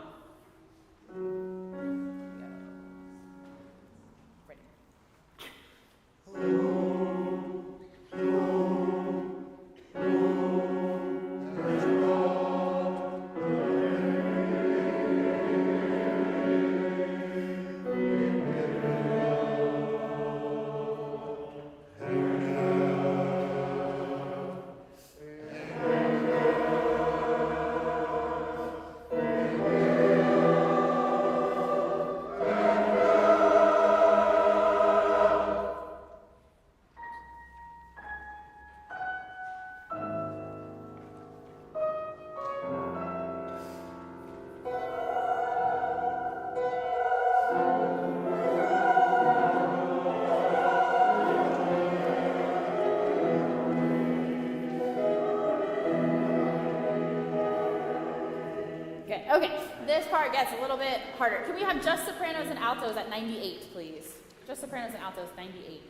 Okay, this part gets a little bit harder. Can we have just sopranos and altos at 98, please? Just sopranos and altos, 98.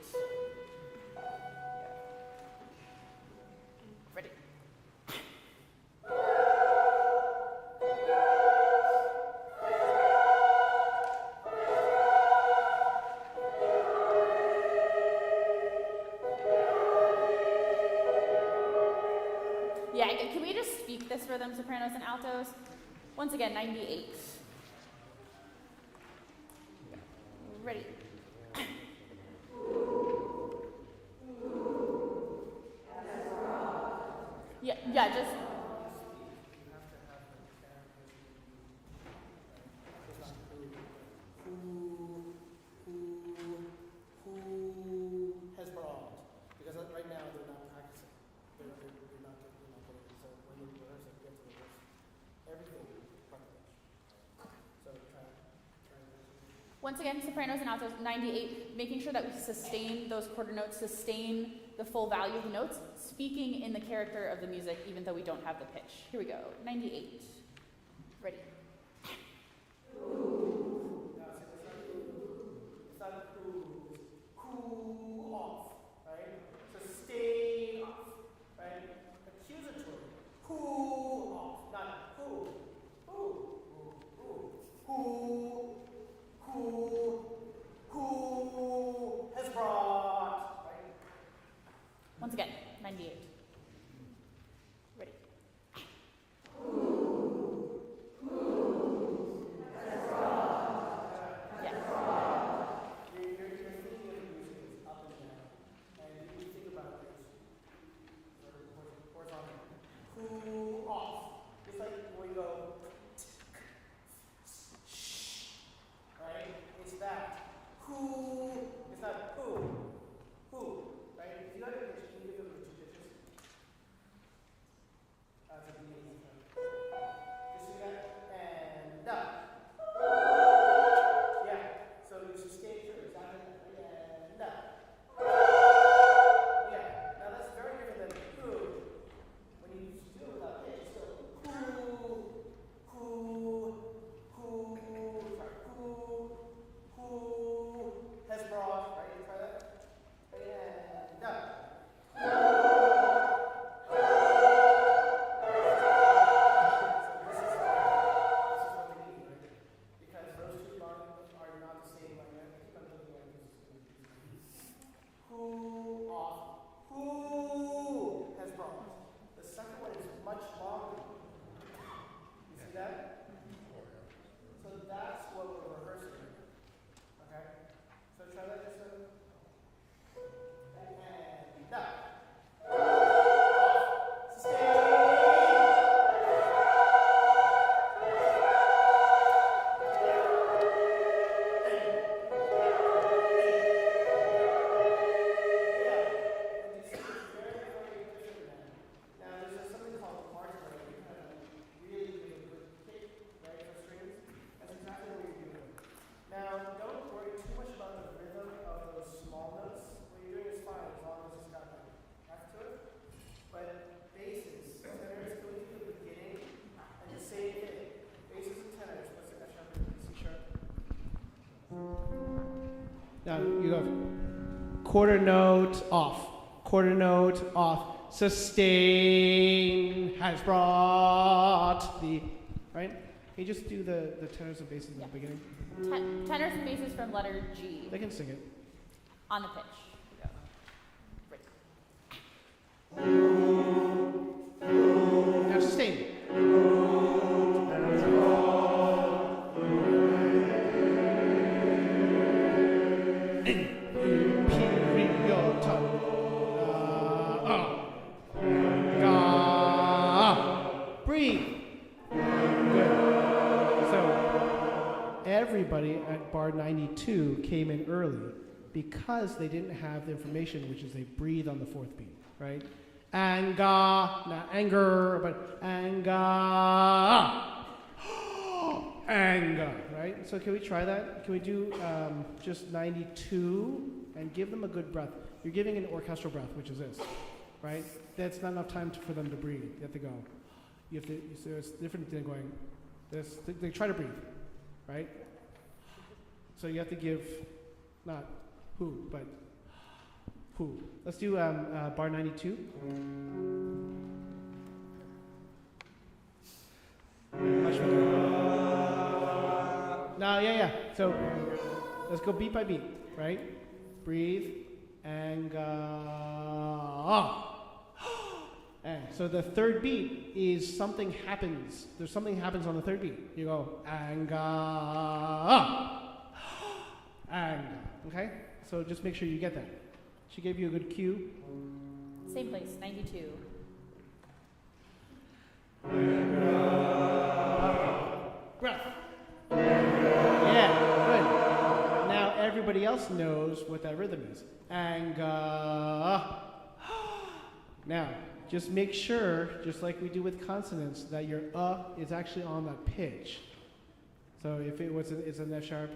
Ready. Yeah, can we just speak this rhythm, sopranos and altos? Once again, 98. Ready. Yeah, just. Who has brought? Because right now they're not practicing. They're not getting it. So when you rehearse it, get to the rehearse. Everything. Once again, sopranos and altos, 98, making sure that we sustain those quarter notes, sustain the full value of the notes, speaking in the character of the music, even though we don't have the pitch. Here we go, 98. Ready. It's not cool off, right? So stay off, right? Accusatory. Cool off, not cool. Who has brought, right? Once again, 98. Ready. Yeah. You're thinking of music up and down, and you think about this horizontal. Cool off. It's like where you go, right? It's that. Who? It's not who. Who? Right? If you have a picture, can you give them two pictures? That's a beginning. Just see that? And up. Yeah. So you should stay true. Exactly that. And up. Yeah. Now that's very different than who. When you do it without pitch, it's still who has brought, right? You try that? And up. So this is what we need, right? Because those two lines are not the same line. I keep on looking at this. Who off? Who has brought? The second one is much longer. You see that? So that's what we're rehearsing. Okay? So try that just and up. Sustain. Now there's something called march break. Really make a good kick, right, for strings. That's exactly what you're doing. Now, don't worry too much about the rhythm of those small notes. What you're doing is fine as long as it's got like back to it. But basses, tenors, go to the beginning and the same thing. Basses and tenors, what's the F sharp and C sharp? Now you go quarter note off, quarter note off. Sustain has brought the, right? Can you just do the tenors and basses in the beginning? Tenors and basses from letter G. They can sing it. On the pitch. Now sustain. Breathe. Good. So everybody at bar 92 came in early because they didn't have the information, which is they breathe on the fourth beat, right? Anger, not anger, but anger. Anger, right? So can we try that? Can we do just 92 and give them a good breath? You're giving an orchestral breath, which is this, right? That's not enough time for them to breathe. You have to go. You have to. So it's different than going. This. They try to breathe, right? So you have to give, not who, but who. Let's do bar 92. Much better. Now, yeah. So let's go beat by beat, right? Breathe and and so the third beat is something happens. There's something happens on the third beat. You go anger, anger. Okay. So just make sure you get that. She gave you a good cue. Same place, 92. Breath. Yeah, good. Now everybody else knows what that rhythm is. Anger. Now, just make sure, just like we do with consonants, that your is actually on that pitch. So if it was it's an F sharp,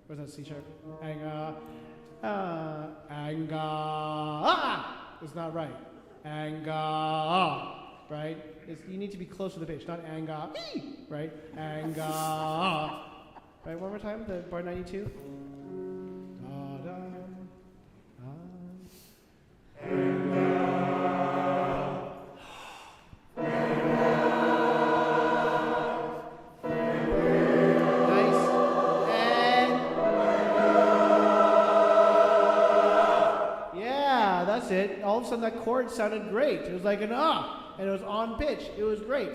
or is that C sharp? Anger. Anger. is not right. Anga, right? You need to be close to the pitch, not anga, right? Anga. Right, one more time, the bar 92. It. All of a sudden that chord sounded great. It was like an and it was on pitch. It was great.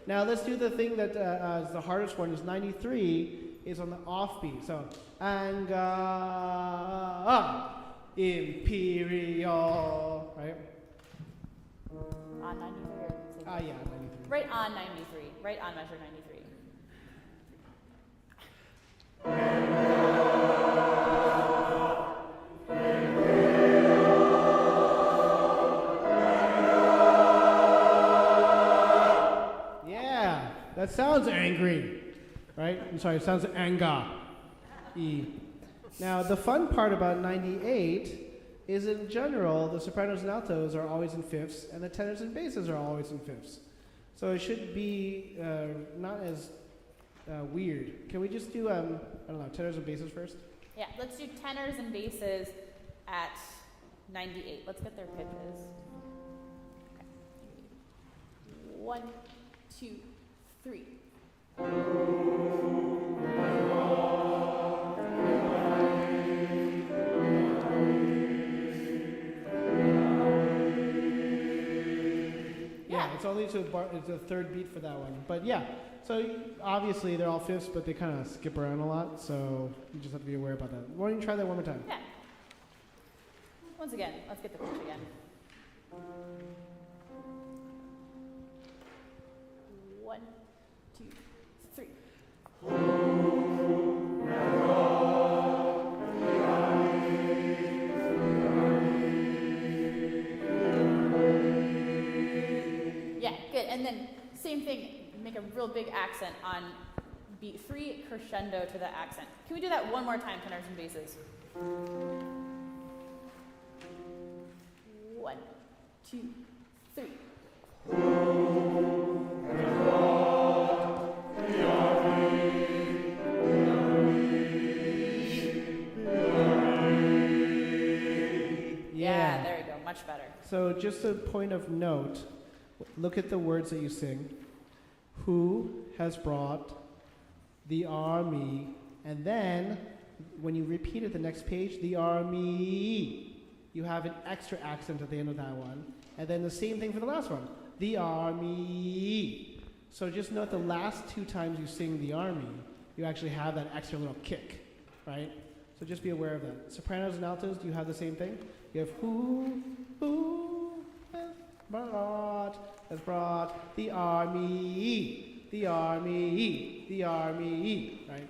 Now let's do the thing that is the hardest one. Is 93 is on the offbeat. So anga imperial, right? On 93. Yeah, 93. Right on 93. Right on measure 93. That sounds angry, right? I'm sorry, it sounds anga. Now, the fun part about 98 is in general, the sopranos and altos are always in fifths, and the tenors and basses are always in fifths. So it should be not as weird. Can we just do, I don't know, tenors and basses first? Yeah, let's do tenors and basses at 98. Let's get their pitches. Okay. 1, 2, 3. Yeah, it's only it's a third beat for that one. But yeah, so obviously they're all fifths, but they kind of skip around a lot, so you just have to be aware about that. Why don't you try that one more time? Yeah. Once again, let's get the pitch again. 1, 2, 3. Yeah, good. And then same thing, make a real big accent on beat 3, crescendo to the accent. Can we do that one more time, tenors and basses? 1, 2, 3. Yeah, there you go, much better. So just a point of note, look at the words that you sing. Who has brought the army? And then, when you repeat it the next page, the army. You have an extra accent at the end of that one. And then the same thing for the last one. The army. So just note the last 2 times you sing the army, you actually have that extra little kick, right? So just be aware of that. Sopranos and altos, do you have the same thing? You have who has brought the army, the army, the army, right?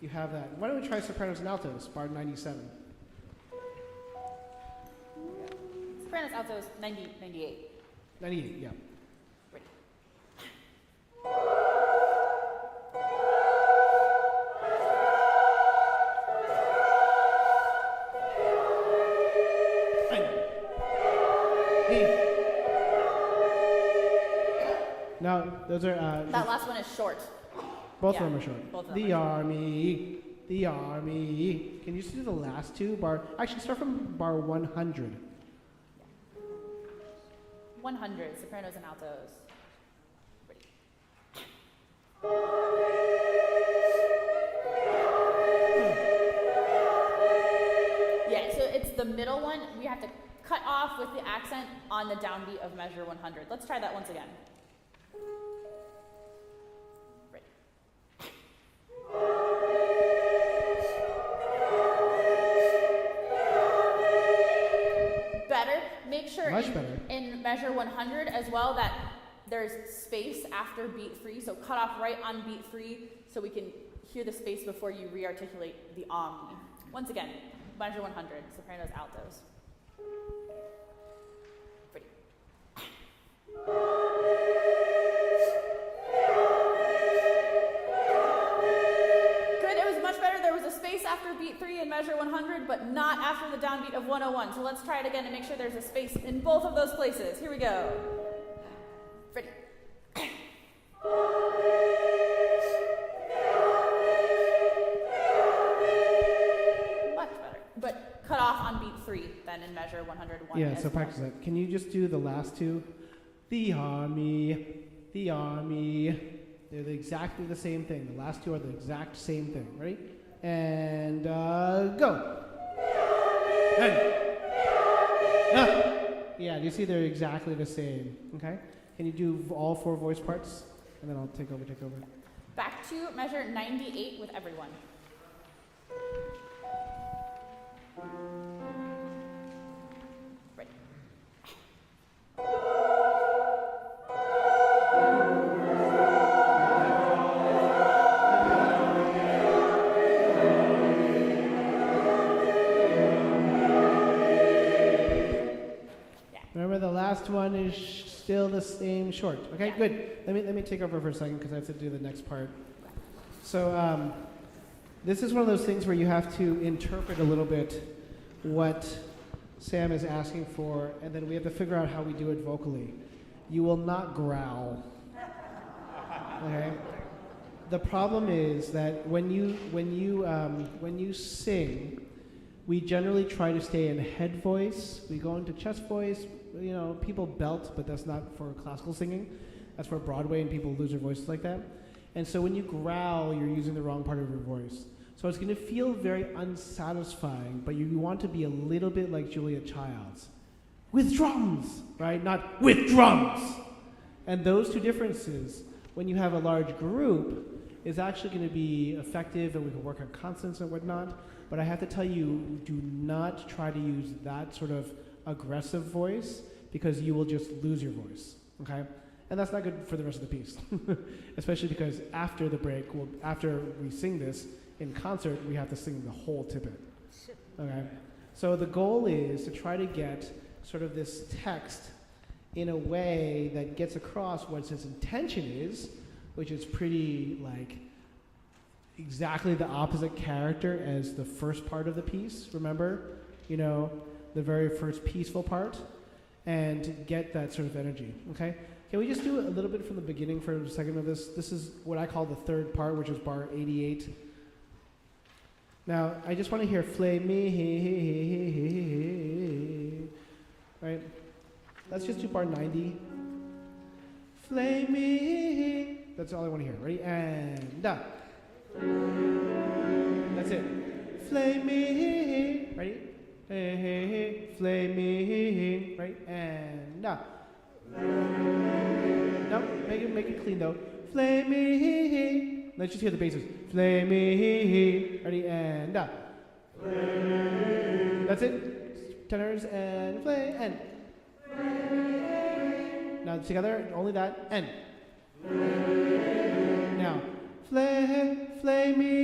You have that. Why don't we try sopranos and altos, bar 97. Sopranos, altos, 90, 98. 98, yeah. Ready. Now, those are... that last one is short. Both of them are short. Both of them The are short. army, the army. Can you just do the last 2? Actually, start from bar 100. 100, sopranos and altos. Ready. Yeah, so it's the middle one. We have to cut off with the accent on the downbeat of measure 100. Let's try that once again. Ready. Better. Make sure Much better. in measure 100 as well that there's space after beat 3. So cut off right on beat 3 so we can hear the space before you re-articulate the omni. Once again, measure 100, sopranos, altos. Ready. Good, it was much better. There was a space after beat 3 in measure 100, but not after the downbeat of 101. So let's try it again to make sure there's a space in both of those places. Here we go. Ready. Much better. But cut off on beat 3 then in measure 101. Yeah, so practice that. Can you just do the last two? The army, the army. They're exactly the same thing. The last two are the exact same thing. Ready? And go. And, yeah, do you see they're exactly the same? Okay. Can you do all 4 voice parts? And then I'll take over. Back to measure 98 with everyone. Ready. Remember, the last one is still the same short. Okay, Yeah. good. Let me take over for a second because I have to do the next part. So this is one of those things where you have to interpret a little bit what Sam is asking for, and then we have to figure out how we do it vocally. You will not growl. Okay. The problem is that when you sing, we generally try to stay in head voice. We go into chest voice. You know, people belt, but that's not for classical singing. That's for Broadway, and people lose their voices like that. And so when you growl, you're using the wrong part of your voice. So it's going to feel very unsatisfying, but you want to be a little bit like Julia Childs. With drums, right? Not with drums. And those two differences, when you have a large group, is actually going to be effective, and we can work on consonants and whatnot. But I have to tell you, do not try to use that sort of aggressive voice, because you will just lose your voice, okay? And that's not good for the rest of the piece, especially because after the break, after we sing this, in concert, we have to sing the whole tippet, okay? So the goal is to try to get sort of this text in a way that gets across what its intention is, which is pretty, like, exactly the opposite character as the first part of the piece, remember? You know, the very first peaceful part, and get that sort of energy, okay? Can we just do a little bit from the beginning for a second of this? This is what I call the third part, which is bar 88. Now, I just want to hear flame me, right? Let's just do bar 90. Flame me. That's all I want to hear. Ready? And that's it. Flame me. Ready? Hey, flame me. Right? And no, make it clean though. Flame me. Let's just hear the basses. Flame me. Ready? And that's it. Tenors and flame and. Now together, only that and. Now, flame me.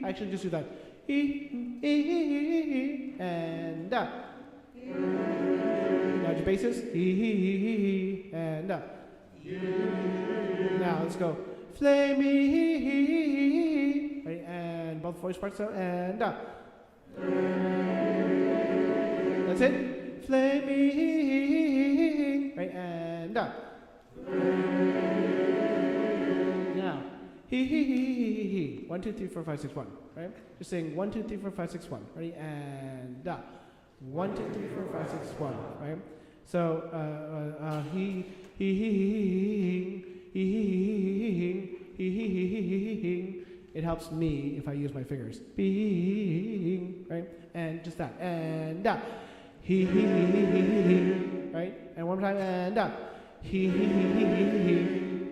Actually, just do that. And now your basses. And now let's go. Flame me. Ready? And both voice parts out. And that's it. Flame me. Right? And now. He. 1, 2, 3, 4, 5, 6, 1. Right? Just saying 1, 2, 3, 4, 5, 6, 1. Ready? And 1, 2, 3, 4, 5, 6, 1. Right? So he. It helps me if I use my fingers. Right? And just that. And he. Right? And one more time. And he.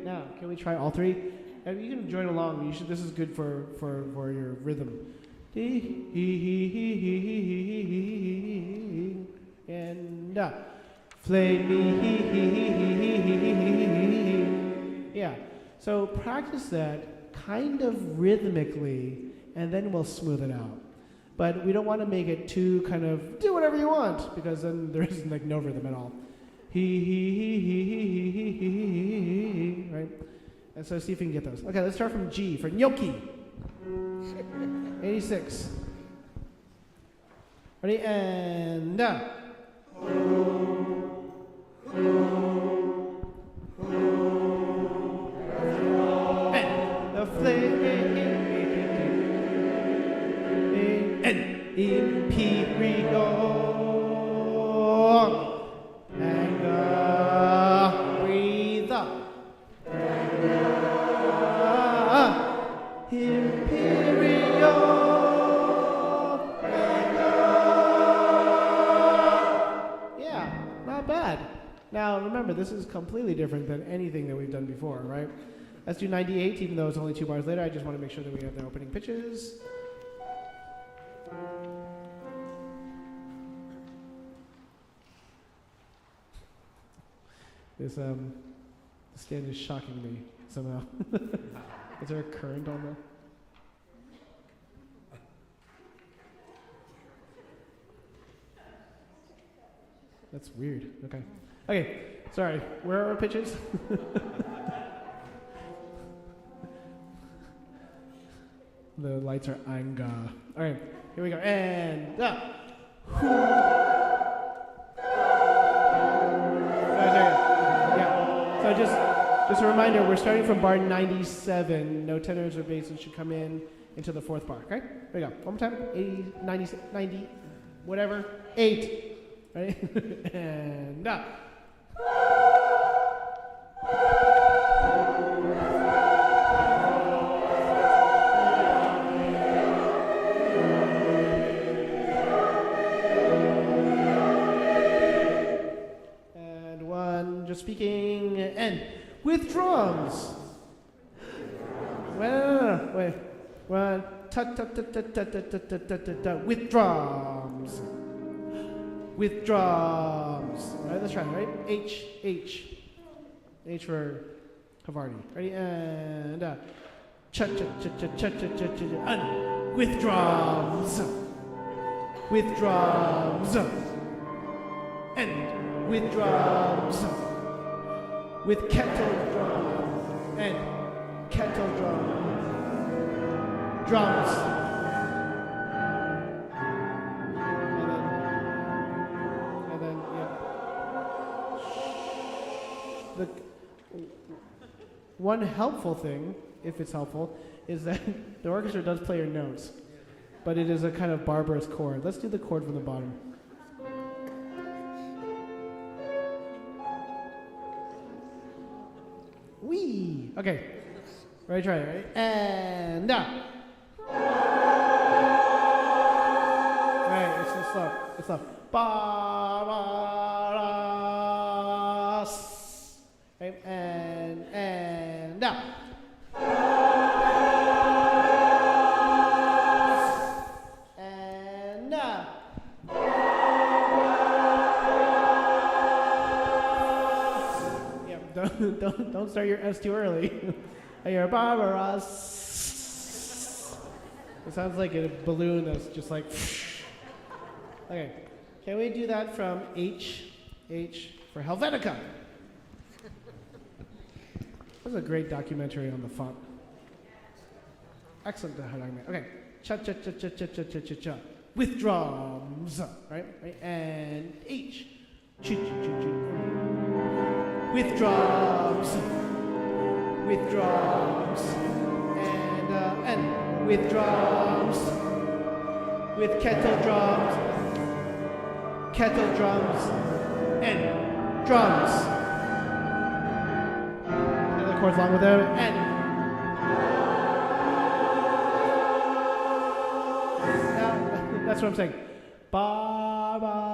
Now, can we try all three? And you can join along. You should. This is good for your rhythm. And flame me. Yeah. So practice that kind of rhythmically, and then we'll smooth it out. But we don't want to make it too kind of do whatever you want, because then there isn't like no rhythm at all. Right? And so see if we can get those. Okay, let's start from G for gnocchi. 86. Ready, and and the flame and imperial anger, breathe up. Imperial anger. Yeah, not bad. Now remember, this is completely different than anything that we've done before, right? Let's do 98, even though it's only 2 bars later. I just want to make sure that we have the opening pitches. This stand is shocking me somehow. Is there a current on the? That's weird. Okay. Okay. Sorry. Where are our pitches? The lights are anga. All right. Here we go. And So just a reminder, we're starting from bar 97. No tenors or basses should come into the 4th bar, okay? Here we go. One more time. 80, 90, 90, whatever. 8. Ready? And speaking and with drums. Wait. One, with drums. With drums. All right, let's try it, right? H for Havarti. Ready? And with drums. With drums. And with drums. With kettle drum and kettle drum drums, and then the one helpful thing, if it's helpful, is that the orchestra does play your notes, but it is a kind of barbarous chord. Let's do the chord from the bottom. Wee. Okay. Ready, try it, right? And Right, it's slow. It's slow. Ba-ba-da-s. Right, and Don't start your S too early. You're barbarous. It sounds like a balloon that's just like. Okay, can we do that from H for Helvetica? That was a great documentary on the font. Excellent documentary. Okay, cha-cha-cha-cha-cha-cha-cha-cha. With drums, right? And H. With drums, with drums, and with drums, with kettle drums, and drums. Another chords along with them, and now, that's what I'm saying. Ba-ba-da-s.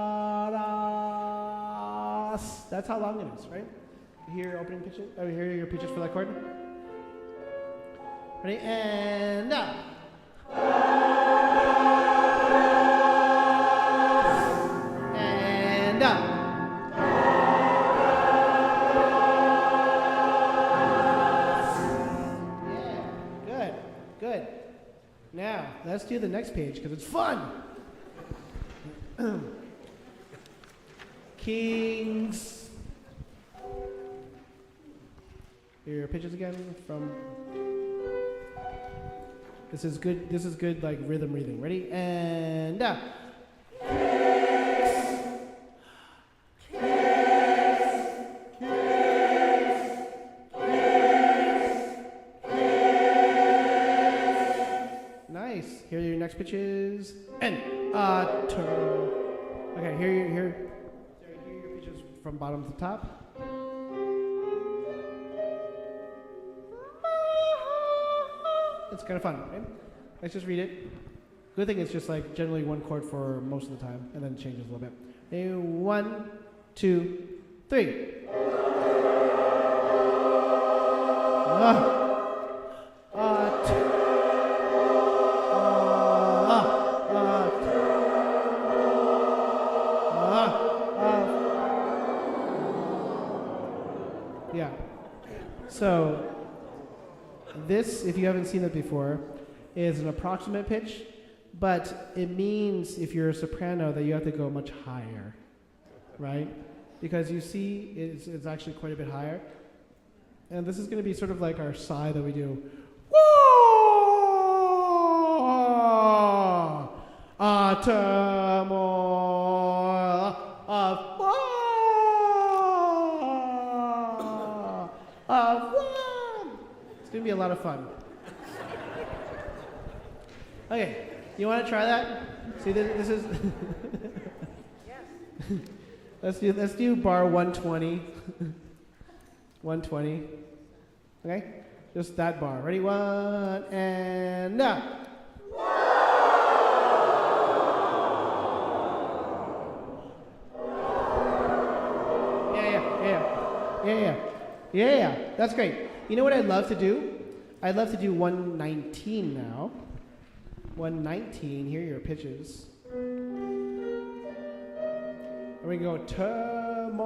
That's how long it is, right? Hear opening pitches? Oh, hear your pitches for that chord? Ready? And now. And up. Yeah, good, good. Now, let's do the next page because it's fun. Kings. Here are your pitches again from This is good. This is good, like rhythm breathing. Ready? And nice. Here are your next pitches. And turn. Okay. Here are your pitches from bottom to top. It's kind of fun, right? Let's just read it. Good thing it's just like generally one chord for most of the time, and then it changes a little bit. Okay, 1, 2, 3. Yeah. So this, if you haven't seen it before, is an approximate pitch, but it means if you're a soprano that you have to go much higher, right? Because you see it's actually quite a bit higher. And this is going to be sort of like our sigh that we do. It's going to be a lot of fun. Okay, you want to try that? See, this is. Let's do bar 120. 120. Okay, just that bar. Ready? 1 and now. Yeah. That's great. You know what I'd love to do? I'd love to do 119 now. 119. Here are your pitches. And we go turmoil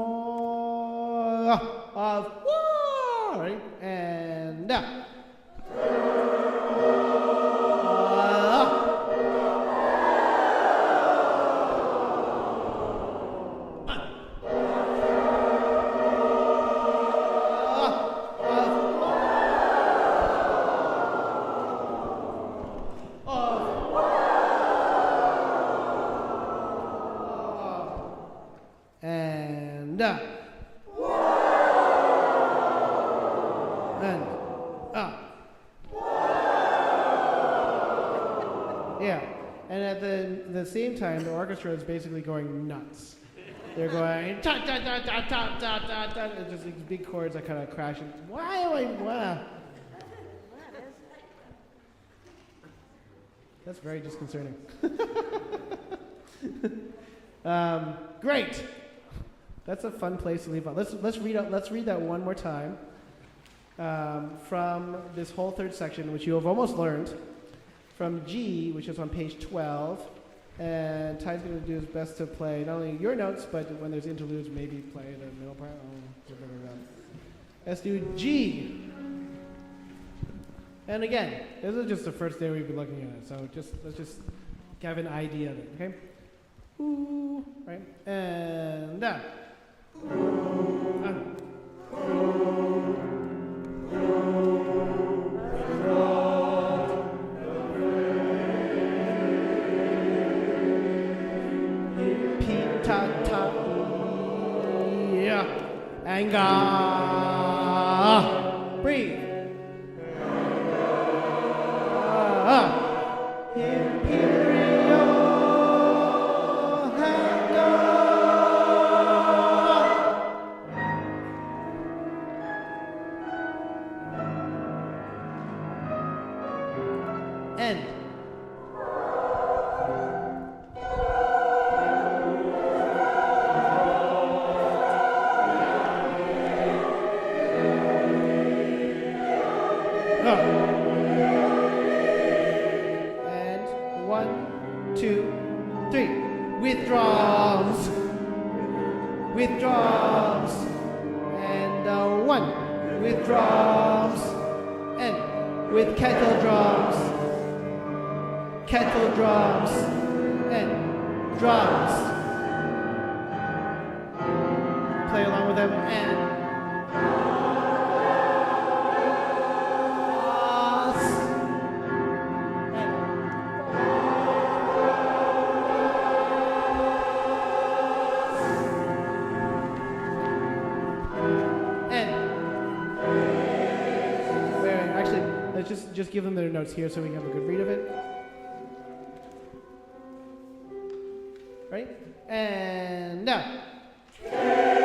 of war, right? And now. Same time, the orchestra is basically going nuts. They're going ta ta ta ta ta ta ta ta. It's just these big chords that kind of crash. And why? That's very disconcerting. Great. That's a fun place to leave off. Let's read that one more time from this whole third section, which you have almost learned, from G, which is on page 12. And Ty's going to do his best to play not only your notes, but when there's interludes, maybe play the middle part. Let's do G. And again, this is just the first day we've been looking at it, so let's just have an idea of it, okay? Ooh, right? And down. Anger. Breathe. Imperial anger. End. And 1, 2, 3. With drums. With drums. And 1. With drums. And with kettle drums. Kettle drums. And drums. Play along with them and. let's just give them their notes here so we can have a good read of it. Ready? And now. And.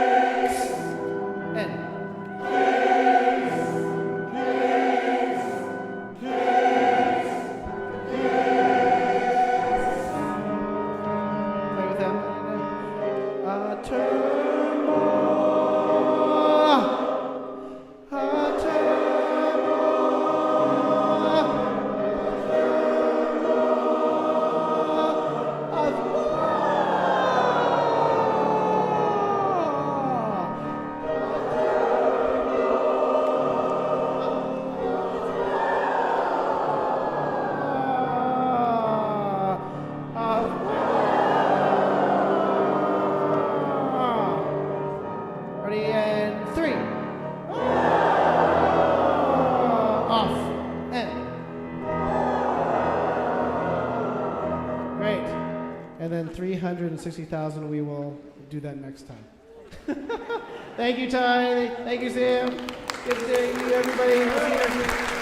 And then 360,000, we will do that next time. Thank you, Ty. Thank you, Sam. Good to see you, everybody.